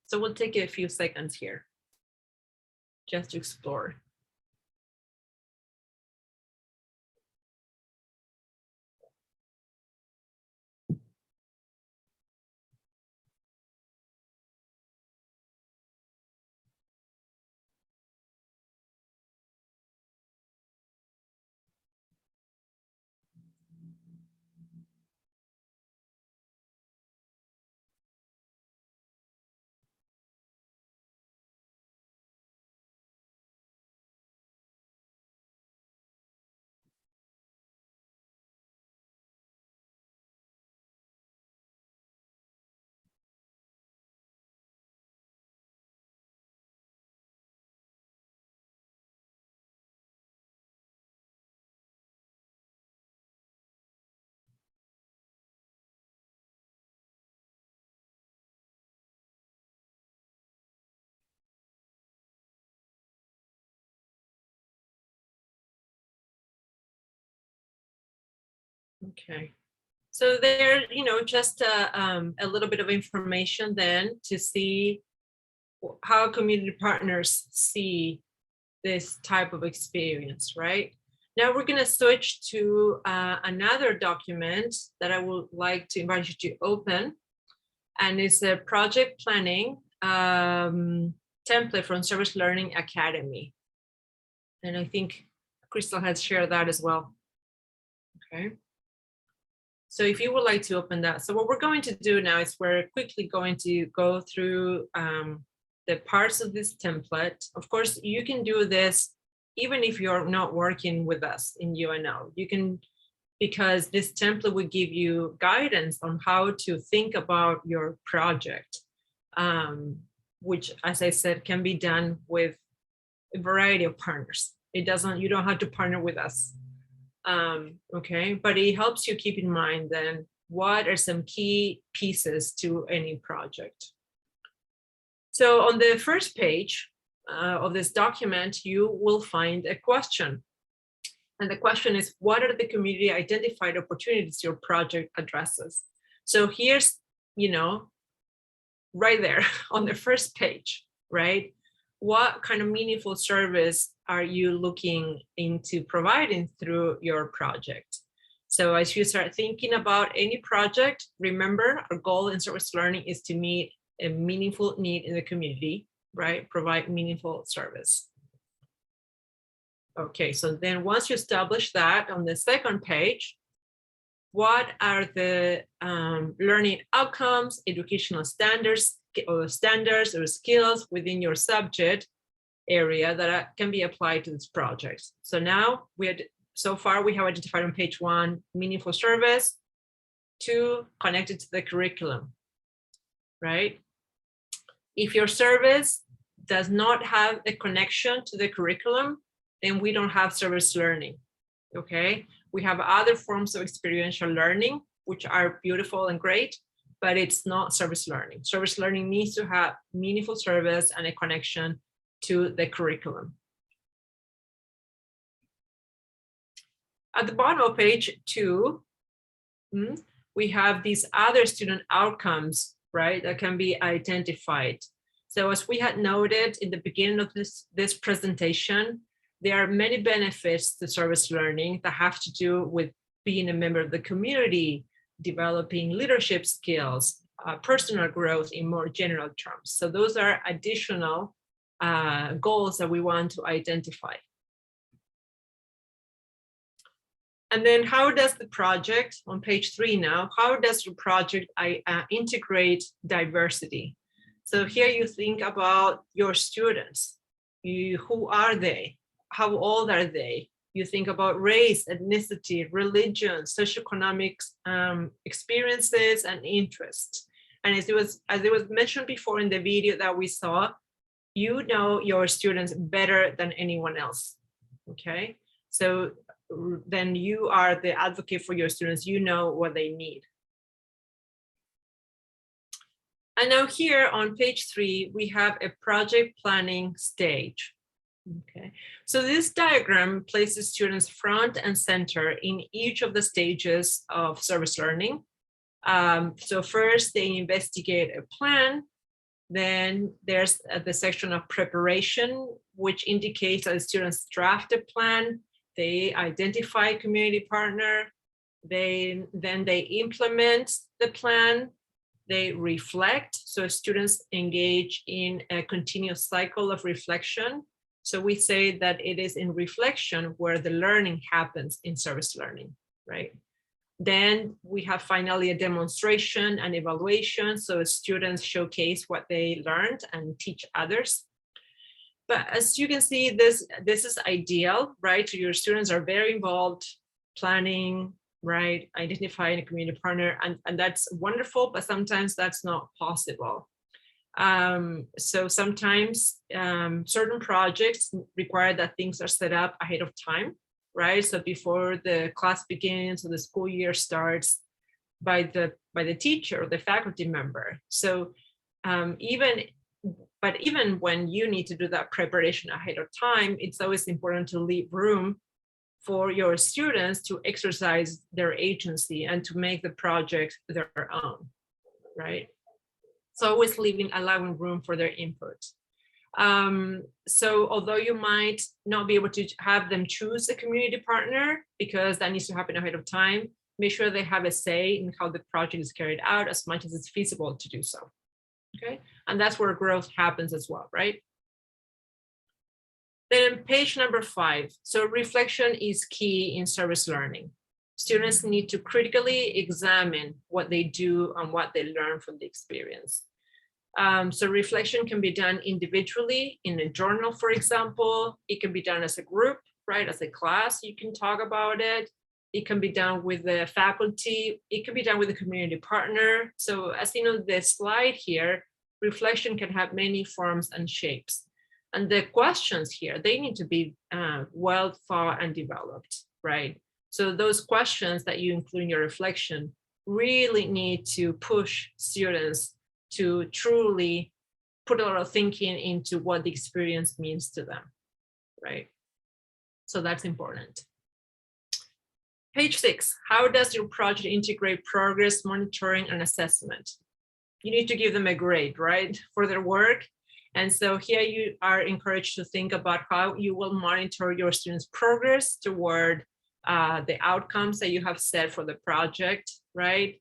So we'll take a few seconds here just to explore. Okay, so there, just a little bit of information then to see how community partners see this type of experience, right? Now we're going to switch to another document that I would like to invite you to open, and it's a project planning template from Service Learning Academy. And I think Crystal has shared that as well. Okay. So if you would like to open that. So what we're going to do now is we're quickly going to go through the parts of this template. Of course, you can do this even if you're not working with us in UNO. You can, because this template will give you guidance on how to think about your project, which, as I said, can be done with a variety of partners. You don't have to partner with us. Okay, but it helps you keep in mind then what are some key pieces to any project. So on the first page of this document, you will find a question. And the question is, what are the community identified opportunities your project addresses? So here's, right there on the first page, right? What kind of meaningful service are you looking into providing through your project? So as you start thinking about any project, remember our goal in service learning is to meet a meaningful need in the community, right? Provide meaningful service. Okay, so then once you establish that, on the second page, what are the learning outcomes, educational standards or skills within your subject area that can be applied to this project? So now so far we have identified on page 1, meaningful service, 2, connected to the curriculum, right? If your service does not have a connection to the curriculum, then we don't have service learning, okay? We have other forms of experiential learning, which are beautiful and great, but it's not service learning. Service learning needs to have meaningful service and a connection to the curriculum. At the bottom of page 2, we have these other student outcomes, right, that can be identified. So as we had noted in the beginning of this presentation, there are many benefits to service learning that have to do with being a member of the community, developing leadership skills, personal growth in more general terms. So those are additional goals that we want to identify. And then how does the project, on page 3 now, how does the project integrate diversity? So here you think about your students. Who are they? how old are they? You think about race, ethnicity, religion, socioeconomic experiences, and interests. And as it was mentioned before in the video that we saw, you know your students better than anyone else, okay? So then you are the advocate for your students, you know what they need. And now here on page 3, we have a project planning stage. Okay, so this diagram places students front and center in each of the stages of service learning. So first they investigate a plan. Then there's the section of preparation, which indicates that the students draft a plan. They identify a community partner. Then they implement the plan. They reflect. So students engage in a continuous cycle of reflection. So we say that it is in reflection where the learning happens in service learning, right? Then we have finally a demonstration and evaluation. So students showcase what they learned and teach others. But as you can see, this is ideal, right? So your students are very involved, planning, right? Identifying a community partner, and that's wonderful, but sometimes that's not possible. So sometimes certain projects require that things are set up ahead of time, right? So before the class begins or the school year starts, by the teacher or the faculty member. So even when you need to do that preparation ahead of time, it's always important to leave room for your students to exercise their agency and to make the project their own, right? So always allowing room for their input. So although you might not be able to have them choose a community partner because that needs to happen ahead of time, make sure they have a say in how the project is carried out as much as it's feasible to do so, okay? And that's where growth happens as well, right? Then page number 5, so reflection is key in service learning. Students need to critically examine what they do and what they learn from the experience. So reflection can be done individually in a journal, for example. It can be done as a group, right? As a class, you can talk about it. It can be done with the faculty. It can be done with a community partner. So as you know, the slide here, reflection can have many forms and shapes. And the questions here, they need to be well thought and developed, right? So those questions that you include in your reflection really need to push students to truly put a lot of thinking into what the experience means to them, right? So that's important. Page 6, how does your project integrate progress, monitoring, and assessment? You need to give them a grade, right, for their work. And so here you are encouraged to think about how you will monitor your students' progress toward the outcomes that you have set for the project, right?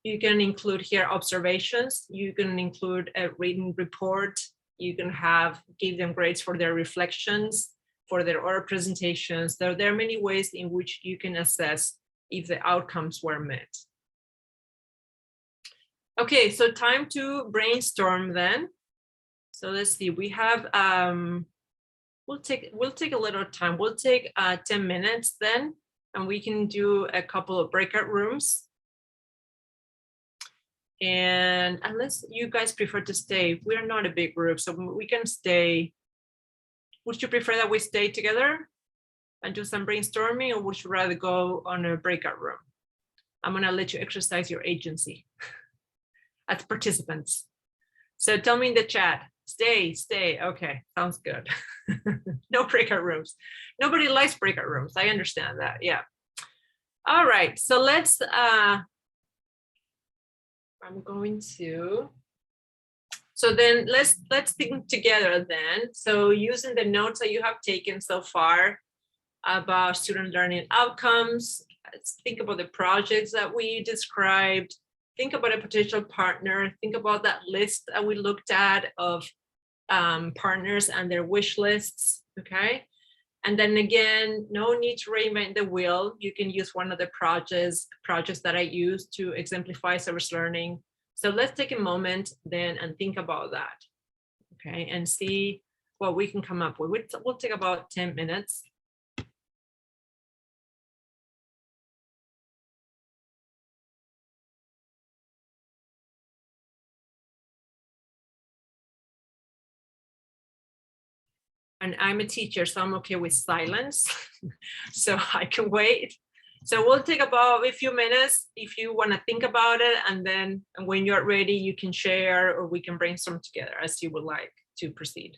You can include here observations. You can include a written report. You can give them grades for their reflections, for their oral presentations. There are many ways in which you can assess if the outcomes were met. Okay, so time to brainstorm then. So let's see, we have, we'll take a little time. We'll take 10 minutes then, and we can do a couple of breakout rooms. And unless you guys prefer to stay, we're not a big group, so we can stay. Would you prefer that we stay together and do some brainstorming, or would you rather go on a breakout room? I'm gonna let you exercise your agency as participants. So tell me in the chat, stay, okay, sounds good. No breakout rooms. Nobody likes breakout rooms, I understand that, yeah. All right, so let's, I'm going to, so then let's think together then. So using the notes that you have taken so far about student learning outcomes, let's think about the projects that we described, think about a potential partner, think about that list that we looked at of partners and their wish lists, okay? And then again, no need to reinvent the wheel. You can use one of the projects that I use to exemplify service learning. So let's take a moment then and think about that, okay? And see what we can come up with. We'll take about 10 minutes. And I'm a teacher, so I'm okay with silence. So I can wait. So we'll take about a few minutes if you want to think about it. And then when you're ready, you can share or we can brainstorm together as you would like to proceed.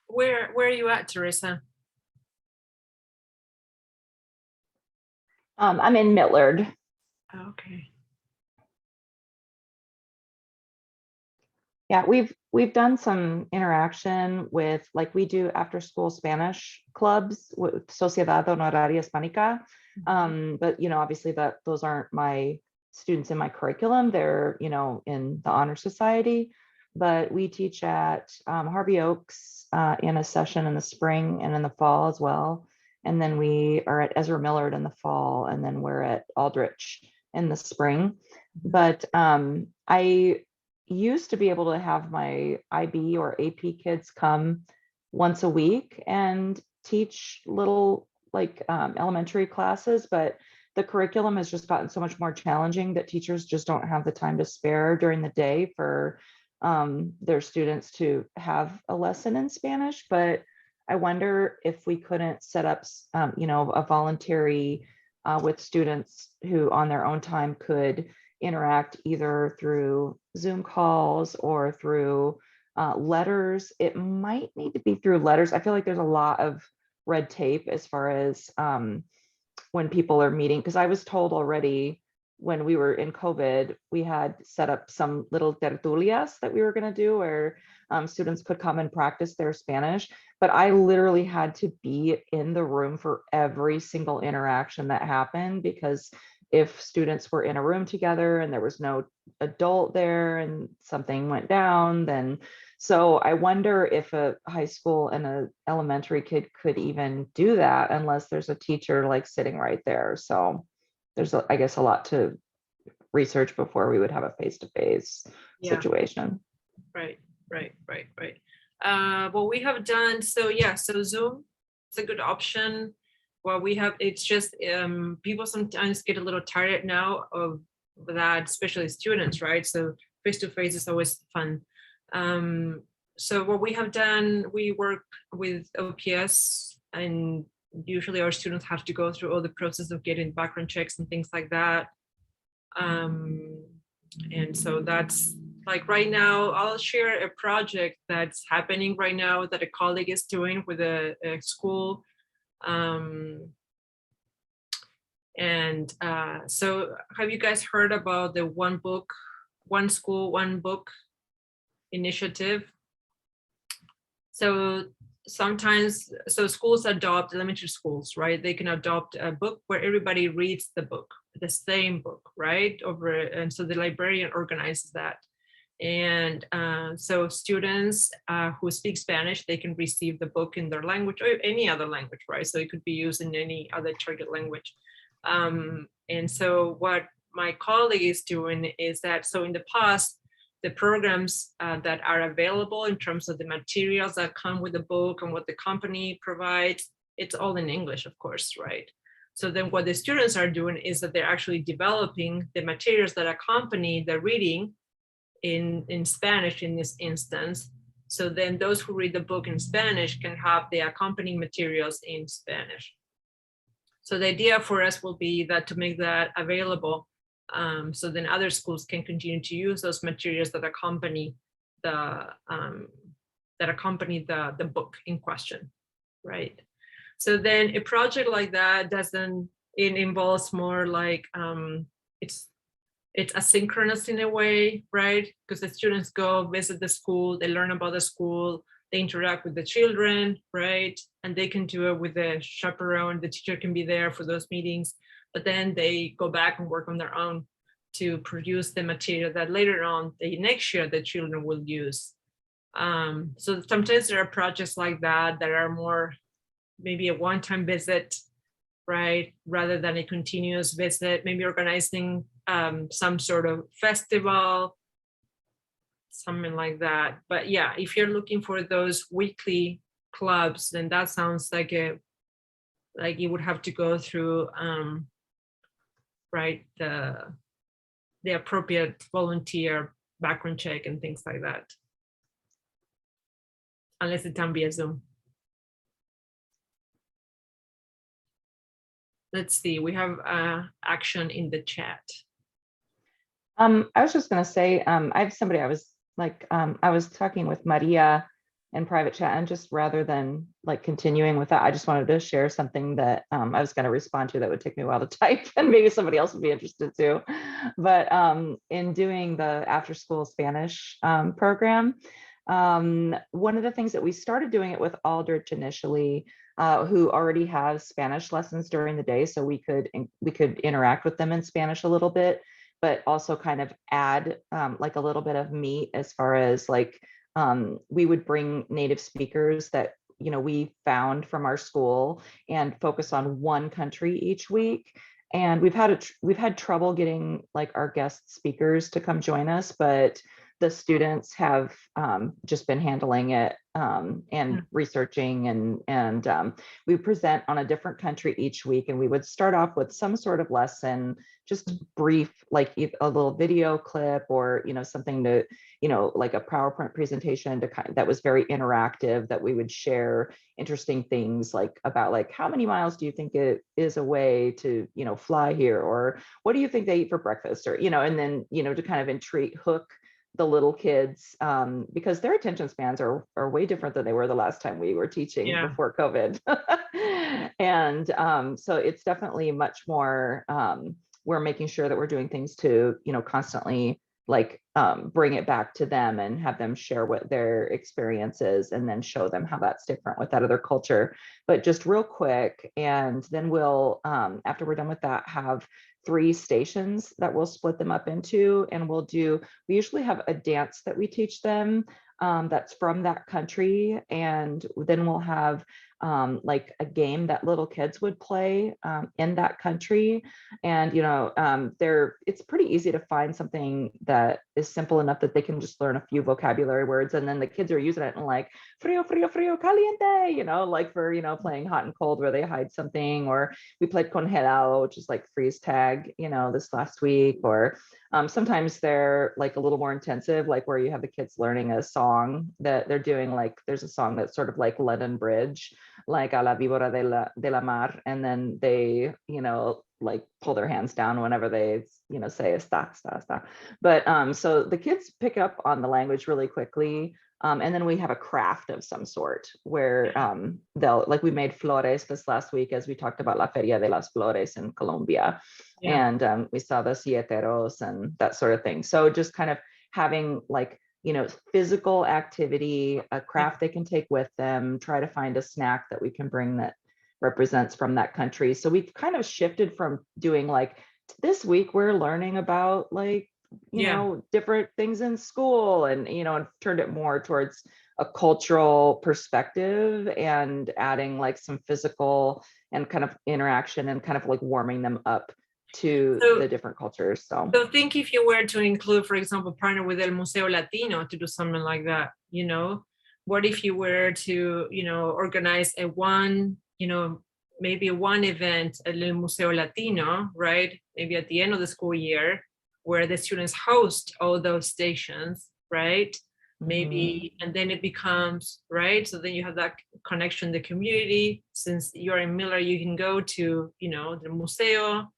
Where are you at, Teresa? I'm in Millard. Okay. Yeah, we've done some interaction with, like, we do after school Spanish clubs with Sociedad Honoraria Hispánica. But obviously those aren't my students in my curriculum. They're in the honor society. But we teach at Harvey Oaks in a session in the spring and in the fall as well. And then we are at Ezra Millard in the fall, and then we're at Aldrich in the spring. But I used to be able to have my IB or AP kids come once a week and teach little elementary classes, but the curriculum has just gotten so much more challenging that teachers just don't have the time to spare during the day for their students to have a lesson in Spanish. But I wonder if we couldn't set up a voluntary with students who on their own time could interact either through Zoom calls or through letters. It might need to be through letters. I feel like there's a lot of red tape as far as when people are meeting, because I was told already when we were in COVID, we had set up some little tertulias that we were going to do where students could come and practice their Spanish. But I literally had to be in the room for every single interaction that happened, because if students were in a room together and there was no adult there and something went down, then so I wonder if a high school and an elementary kid could even do that unless there's a teacher like sitting right there. So there's, I guess, a lot to research before we would have a face-to-face situation. Right. What we have done, so Zoom is a good option. What we have, it's just people sometimes get a little tired now of that, especially students, right? So face-to-face is always fun. So what we have done, we work with OPS, and usually our students have to go through all the process of getting background checks and things like that. And so that's like right now, I'll share a project that's happening right now that a colleague is doing with a school. So have you guys heard about the One School, One Book initiative? So sometimes, schools adopt, elementary schools, right? They can adopt a book where everybody reads the book, the same book, right? And so the librarian organizes that. And so students who speak Spanish, they can receive the book in their language or any other language, right? So it could be used in any other target language. And so what my colleague is doing is that, so in the past, the programs that are available in terms of the materials that come with the book and what the company provides, it's all in English, of course, right? So then what the students are doing is that they're actually developing the materials that accompany the reading in Spanish in this instance. So then those who read the book in Spanish can have the accompanying materials in Spanish. So the idea for us will be that to make that available, so then other schools can continue to use those materials that accompany the book in question, right? So then a project like that it involves more like it's asynchronous in a way, right? Because the students go visit the school, they learn about the school, they interact with the children, right? And they can do it with the chaperone, the teacher can be there for those meetings, but then they go back and work on their own to produce the material that later on, the next year, the children will use. So sometimes there are projects like that that are more maybe a one-time visit, right? Rather than a continuous visit, maybe organizing some sort of festival, something like that. But yeah, if you're looking for those weekly clubs, then that sounds like you would have to go through right, the appropriate volunteer background check and things like that, unless it can be a Zoom. Let's see, we have action in the chat. I was just going to say, I have somebody I was talking with Maria in private chat, and just rather than like continuing with that, I just wanted to share something that I was going to respond to that would take me a while to type, and maybe somebody else would be interested too. But in doing the after school Spanish program, one of the things that we started doing it with Aldrich initially, who already has Spanish lessons during the day, so we could interact with them in Spanish a little bit, but also kind of add like a little bit of meat as far as like we would bring native speakers that we found from our school and focus on one country each week. And we've had trouble getting like our guest speakers to come join us, but the students have just been handling it and researching, and we present on a different country each week, and we would start off with some sort of lesson, just brief, like a little video clip or something to like a PowerPoint presentation that was very interactive, that we would share interesting things like about like how many miles do you think it is away to fly here, or what do you think they eat for breakfast, or and then to kind of hook the little kids, because their attention spans are way different than they were the last time we were teaching before COVID. And so it's definitely much more, we're making sure that we're doing things to, constantly like bring it back to them and have them share what their experience is, and then show them how that's different with that other culture. But just real quick, and then we'll, after we're done with that, have 3 stations that we'll split them up into, and we usually have a dance that we teach them that's from that country, and then we'll have like a game that little kids would play in that country. And, it's pretty easy to find something that is simple enough that they can just learn a few vocabulary words. And then the kids are using it in like frio, frio, frio, caliente, like for, playing hot and cold where they hide something. Or we played congelado, which is like freeze tag, this last week. Or sometimes they're like a little more intensive, like where you have the kids learning a song that they're doing, like there's a song that's sort of like London Bridge, like a la víbora de la mar, and then they like pull their hands down whenever they say está, está, está. But so the kids pick up on the language really quickly, and then we have a craft of some sort where they'll, like we made flores this last week, as we talked about La Feria de las Flores in Colombia. And we saw the silleteros and that sort of thing. So just kind of having like physical activity, a craft they can take with them, try to find a snack that we can bring that represents from that country. So we've kind of shifted from doing like, this week we're learning about like, different things in school, and, and turned it more towards a cultural perspective and adding like some physical and kind of interaction and kind of like warming them up to the different cultures. So think if you were to include, for example, partner with El Museo Latino to do something like that, what if you were to, organize maybe one event at El Museo Latino, right? Maybe at the end of the school year, where the students host all those stations, right? Maybe, and then it becomes, right? So then you have that connection, the community. Since you're in Miller, you can go to, the museo.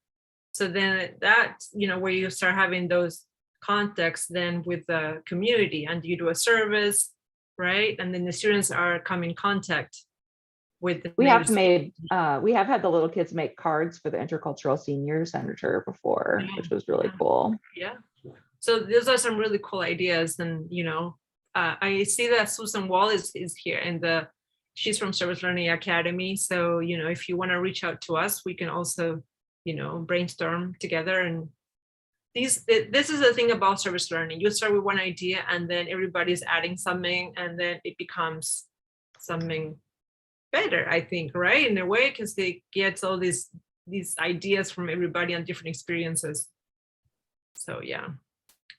So then that, where you start having those contacts then with the community, and you do a service, right? And then the students are come in contact with the we have had the little kids make cards for the Intercultural Senior Center before, which was really cool. Yeah. So those are some really cool ideas. And, I see that Susan Wall is here, and she's from Service Learning Academy. So, if you want to reach out to us, we can also brainstorm together. And this is the thing about service learning. You start with one idea, and then everybody's adding something, and then it becomes something better, I think, right? In a way, because they get all these ideas from everybody and different experiences. So yeah,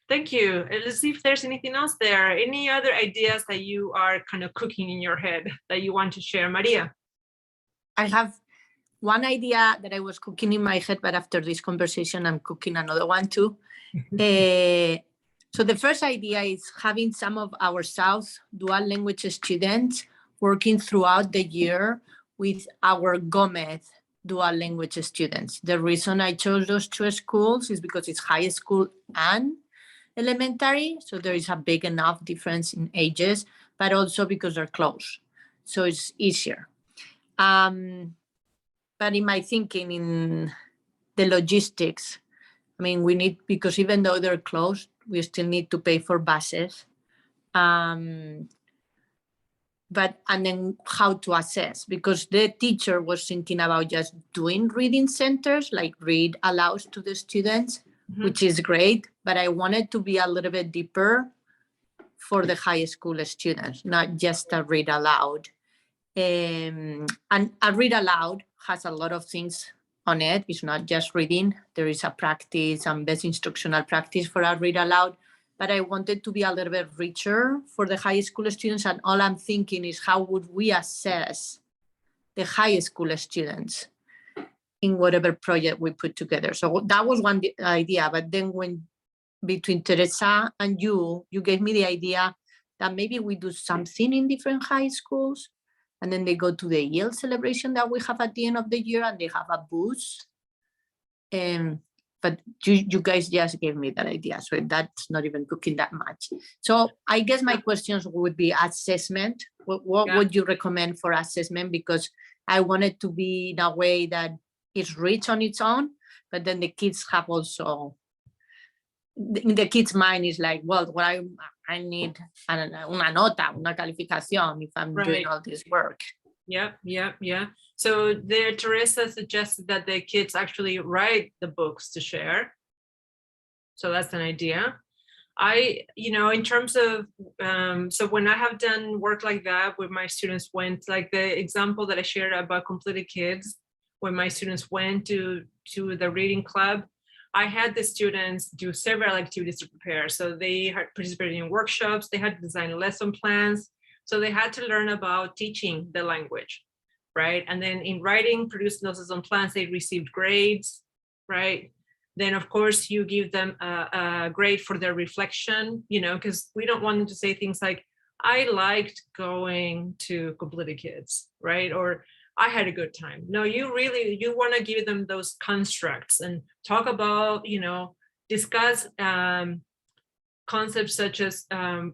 thank you. Let's see if there's anything else there. Any other ideas that you are kind of cooking in your head that you want to share, Maria? I have one idea that I was cooking in my head, but after this conversation, I'm cooking another one too. So the first idea is having some of our South dual language students working throughout the year with our Gomez dual language students. The reason I chose those two schools is because it's high school and elementary, so there is a big enough difference in ages, but also because they're close, so it's easier. But in my thinking, in the logistics, I mean, we need, because even though they're close, we still need to pay for buses. And then how to assess, because the teacher was thinking about just doing reading centers, like read aloud to the students, which is great, but I wanted to be a little bit deeper for the high school students, not just a read aloud. And a read aloud has a lot of things on it. It's not just reading. There is a practice and best instructional practice for a read aloud. But I wanted to be a little bit richer for the high school students. And all I'm thinking is, how would we assess the high school students in whatever project we put together? So that was one idea. But then when between Teresa and you gave me the idea that maybe we do something in different high schools, and then they go to the Yale celebration that we have at the end of the year, and they have a booth. But you guys just gave me that idea, so that's not even cooking that much. So I guess my questions would be assessment. What would you recommend for assessment? Because I want it to be in a way that is rich on its own, but then the kids have also, in the kids' mind is like, well, what I need una nota, una calificación if I'm doing all this work. Yeah. So there, Teresa suggested that the kids actually write the books to share. So that's an idea. in terms of, so when I have done work like that, where my students went, like the example that I shared about completed kids, when my students went to the reading club, I had the students do several activities to prepare. So they had participated in workshops, they had to design lesson plans. So they had to learn about teaching the language, right? And then in writing, producing those lesson plans, they received grades, right? Then of course you give them a grade for their reflection, because we don't want them to say things like, I liked going to completed kids, right? Or I had a good time. No, you want to give them those constructs and talk about, discuss concepts such as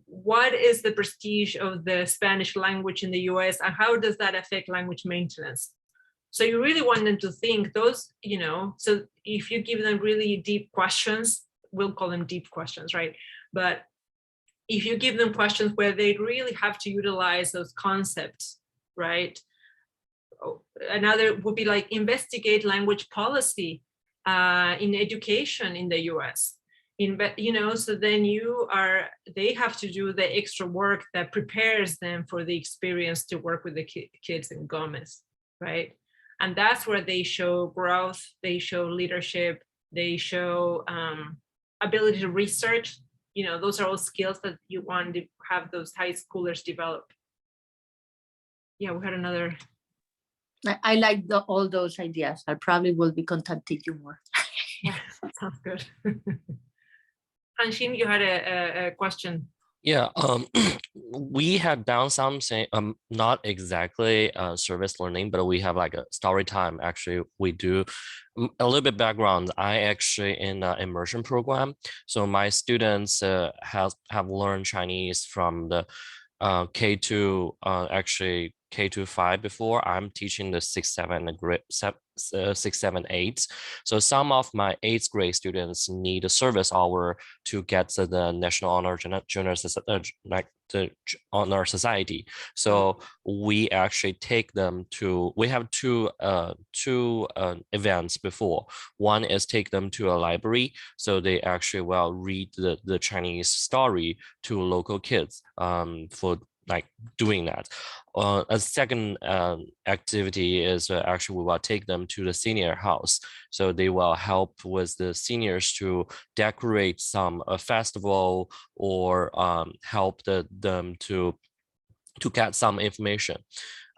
what is the prestige of the Spanish language in the US and how does that affect language maintenance? So you really want them to think those, so if you give them really deep questions, we'll call them deep questions, right? But if you give them questions where they really have to utilize those concepts, right? Another would be like investigate language policy in education in the US. So then they have to do the extra work that prepares them for the experience to work with the kids in Gomez, right? And that's where they show growth, they show leadership, they show ability to research. Those are all skills that you want to have those high schoolers develop. Yeah, we had another. I like all those ideas. I probably will be contacting you more. Yeah, sounds good. Hanshin, you had a question. Yeah, we have done something, not exactly service learning, but we have like a story time. Actually, we do a little bit background. I actually in an immersion program. So my students have learned Chinese from the K2, actually K2-5 before. I'm teaching the 6, 7, and 6, 7, 8. So some of my 8th grade students need a service hour to get to the National Honor like the Honor Society. So we actually take them to, we have two events before. One is take them to a library, so they actually will read the Chinese story to local kids for like doing that. A second activity is actually we will take them to the senior house. So they will help with the seniors to decorate some festival or help them to get some information.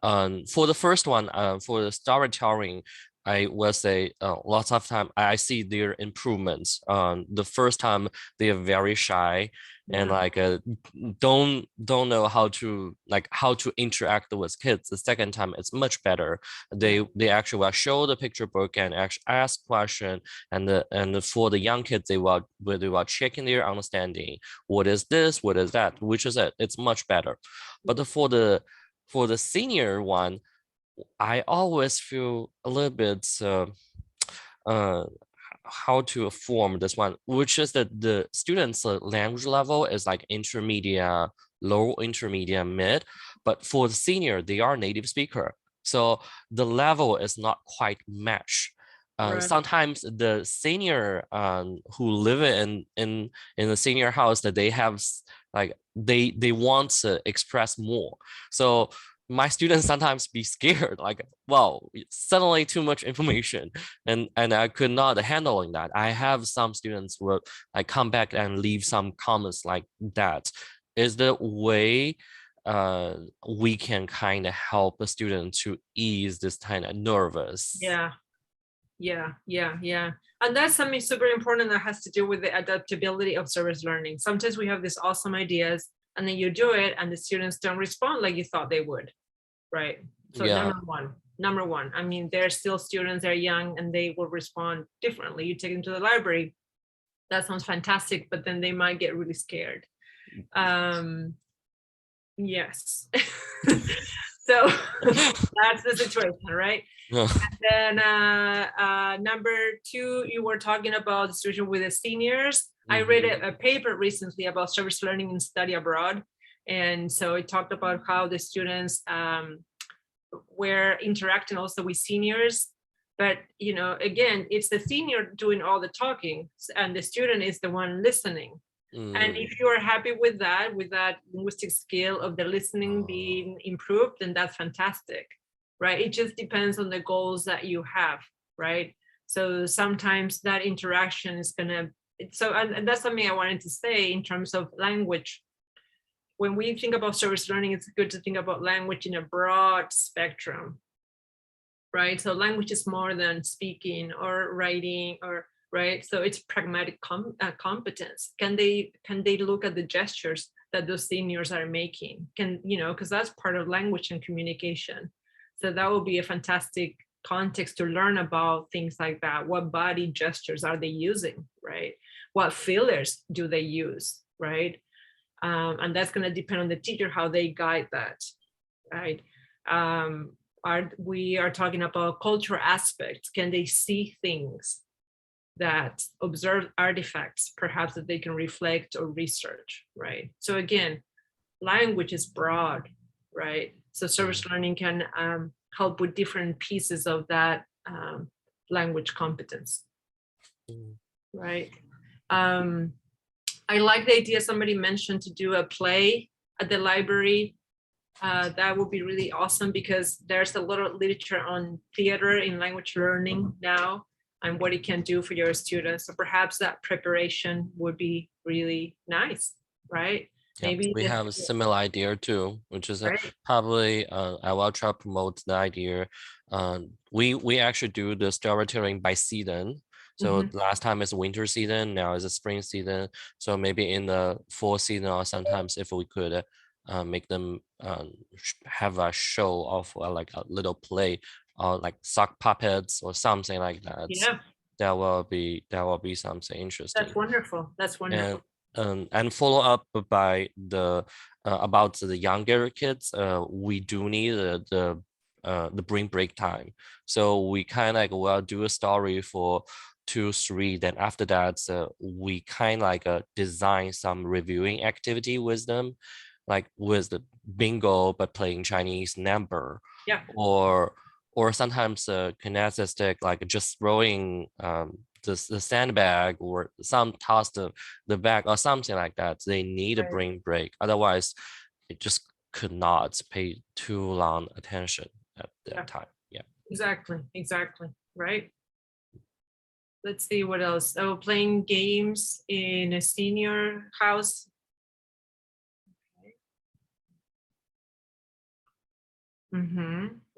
For the first one, for the storytelling, I will say lots of time I see their improvements. The first time they are very shy and like don't know how to interact with kids. The second time it's much better. They actually will show the picture book and actually ask question, and for the young kids they will checking their understanding. What is this? What is that? Which is it? It's much better. But for the senior one, I always feel a little bit how to form this one, which is that the students' language level is like intermediate, low, intermediate, mid. But for the senior, they are native speaker, so the level is not quite matched. Right. Sometimes the senior who live in the senior house, that they have like they want to express more. So my students sometimes be scared, like, wow, suddenly too much information, and I could not handling that. I have some students will like come back and leave some comments like that. Is the way we can kind of help a student to ease this kind of nervous. Yeah. And that's something super important that has to do with the adaptability of service learning. Sometimes we have these awesome ideas and then you do it and the students don't respond like you thought they would, right? So Yeah. number one, I mean, they're still students, they're young, and they will respond differently. You take them to the library, that sounds fantastic, but then they might get really scared. Yes. So that's the situation, right? Yeah. And then number two, you were talking about the situation with the seniors. I read a paper recently about service learning and study abroad. And so it talked about how the students were interacting also with seniors. But, you know, again, it's the senior doing all the talking and the student is the one listening. And if you are happy with that linguistic skill of the listening being improved, then that's fantastic, right? It just depends on the goals that you have, right? So sometimes that interaction is gonna, and that's something I wanted to say in terms of language. When we think about service learning, it's good to think about language in a broad spectrum, right? So language is more than speaking or writing, or right? So it's pragmatic competence. Can they look at the gestures that those seniors are making? Because that's part of language and communication. So that would be a fantastic context to learn about things like that. What body gestures are they using, right? What fillers do they use, right? And that's going to depend on the teacher, how they guide that, right? We are talking about cultural aspects. Can they see things that observe artifacts, perhaps that they can reflect or research, right? So again, language is broad, right? So service learning can help with different pieces of that language competence, right? I like the idea somebody mentioned to do a play at the library. That would be really awesome, because there's a lot of literature on theater in language learning now, and what it can do for your students. So perhaps that preparation would be really nice, right? Yeah, Maybe we have a similar idea too, which is right? probably I will try to promote the idea. We actually do the storytelling by season. So last time is winter season, now is a spring season. So maybe in the fall season, or sometimes if we could make them have a show of like a little play, or like sock puppets or something like that. Yeah, That will be something interesting. that's wonderful. That's wonderful. And follow up by the about the younger kids. We do need the brain break time. So we kind of like will do a story for 2-3. Then after that, we kind of like design some reviewing activity with them, like with the bingo but playing Chinese number. Yeah. Or sometimes kinesthetic, like just throwing the sandbag, or some toss the bag or something like that. They need a Right. brain break. Otherwise, it just could not pay too long attention at that time. Yeah. Exactly. Right. Let's see what else. Oh, playing games in a senior house.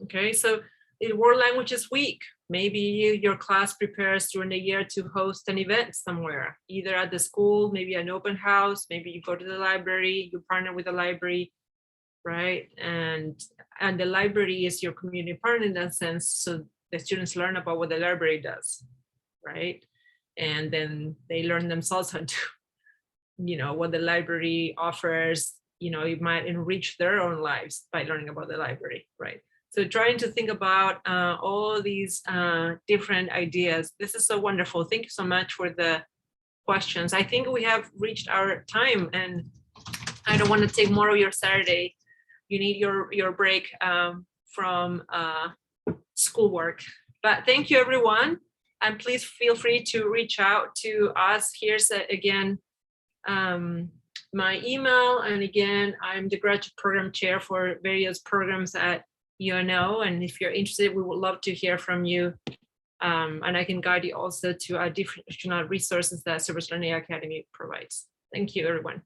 Okay, so in World Languages Week, maybe your class prepares during the year to host an event somewhere, either at the school, maybe an open house, maybe you go to the library, you partner with the library, right? And the library is your community partner in that sense, so the students learn about what the library does, right? And then they learn themselves how to, what the library offers. It might enrich their own lives by learning about the library, right? So trying to think about all these different ideas. This is so wonderful. Thank you so much for the questions. I think we have reached our time, and I don't want to take more of your Saturday. You need your break from schoolwork. But thank you, everyone. And please feel free to reach out to us. Here's again my email. And again, I'm the graduate program chair for various programs at UNO. And if you're interested, we would love to hear from you. And I can guide you also to different resources that Service Learning Academy provides. Thank you, everyone.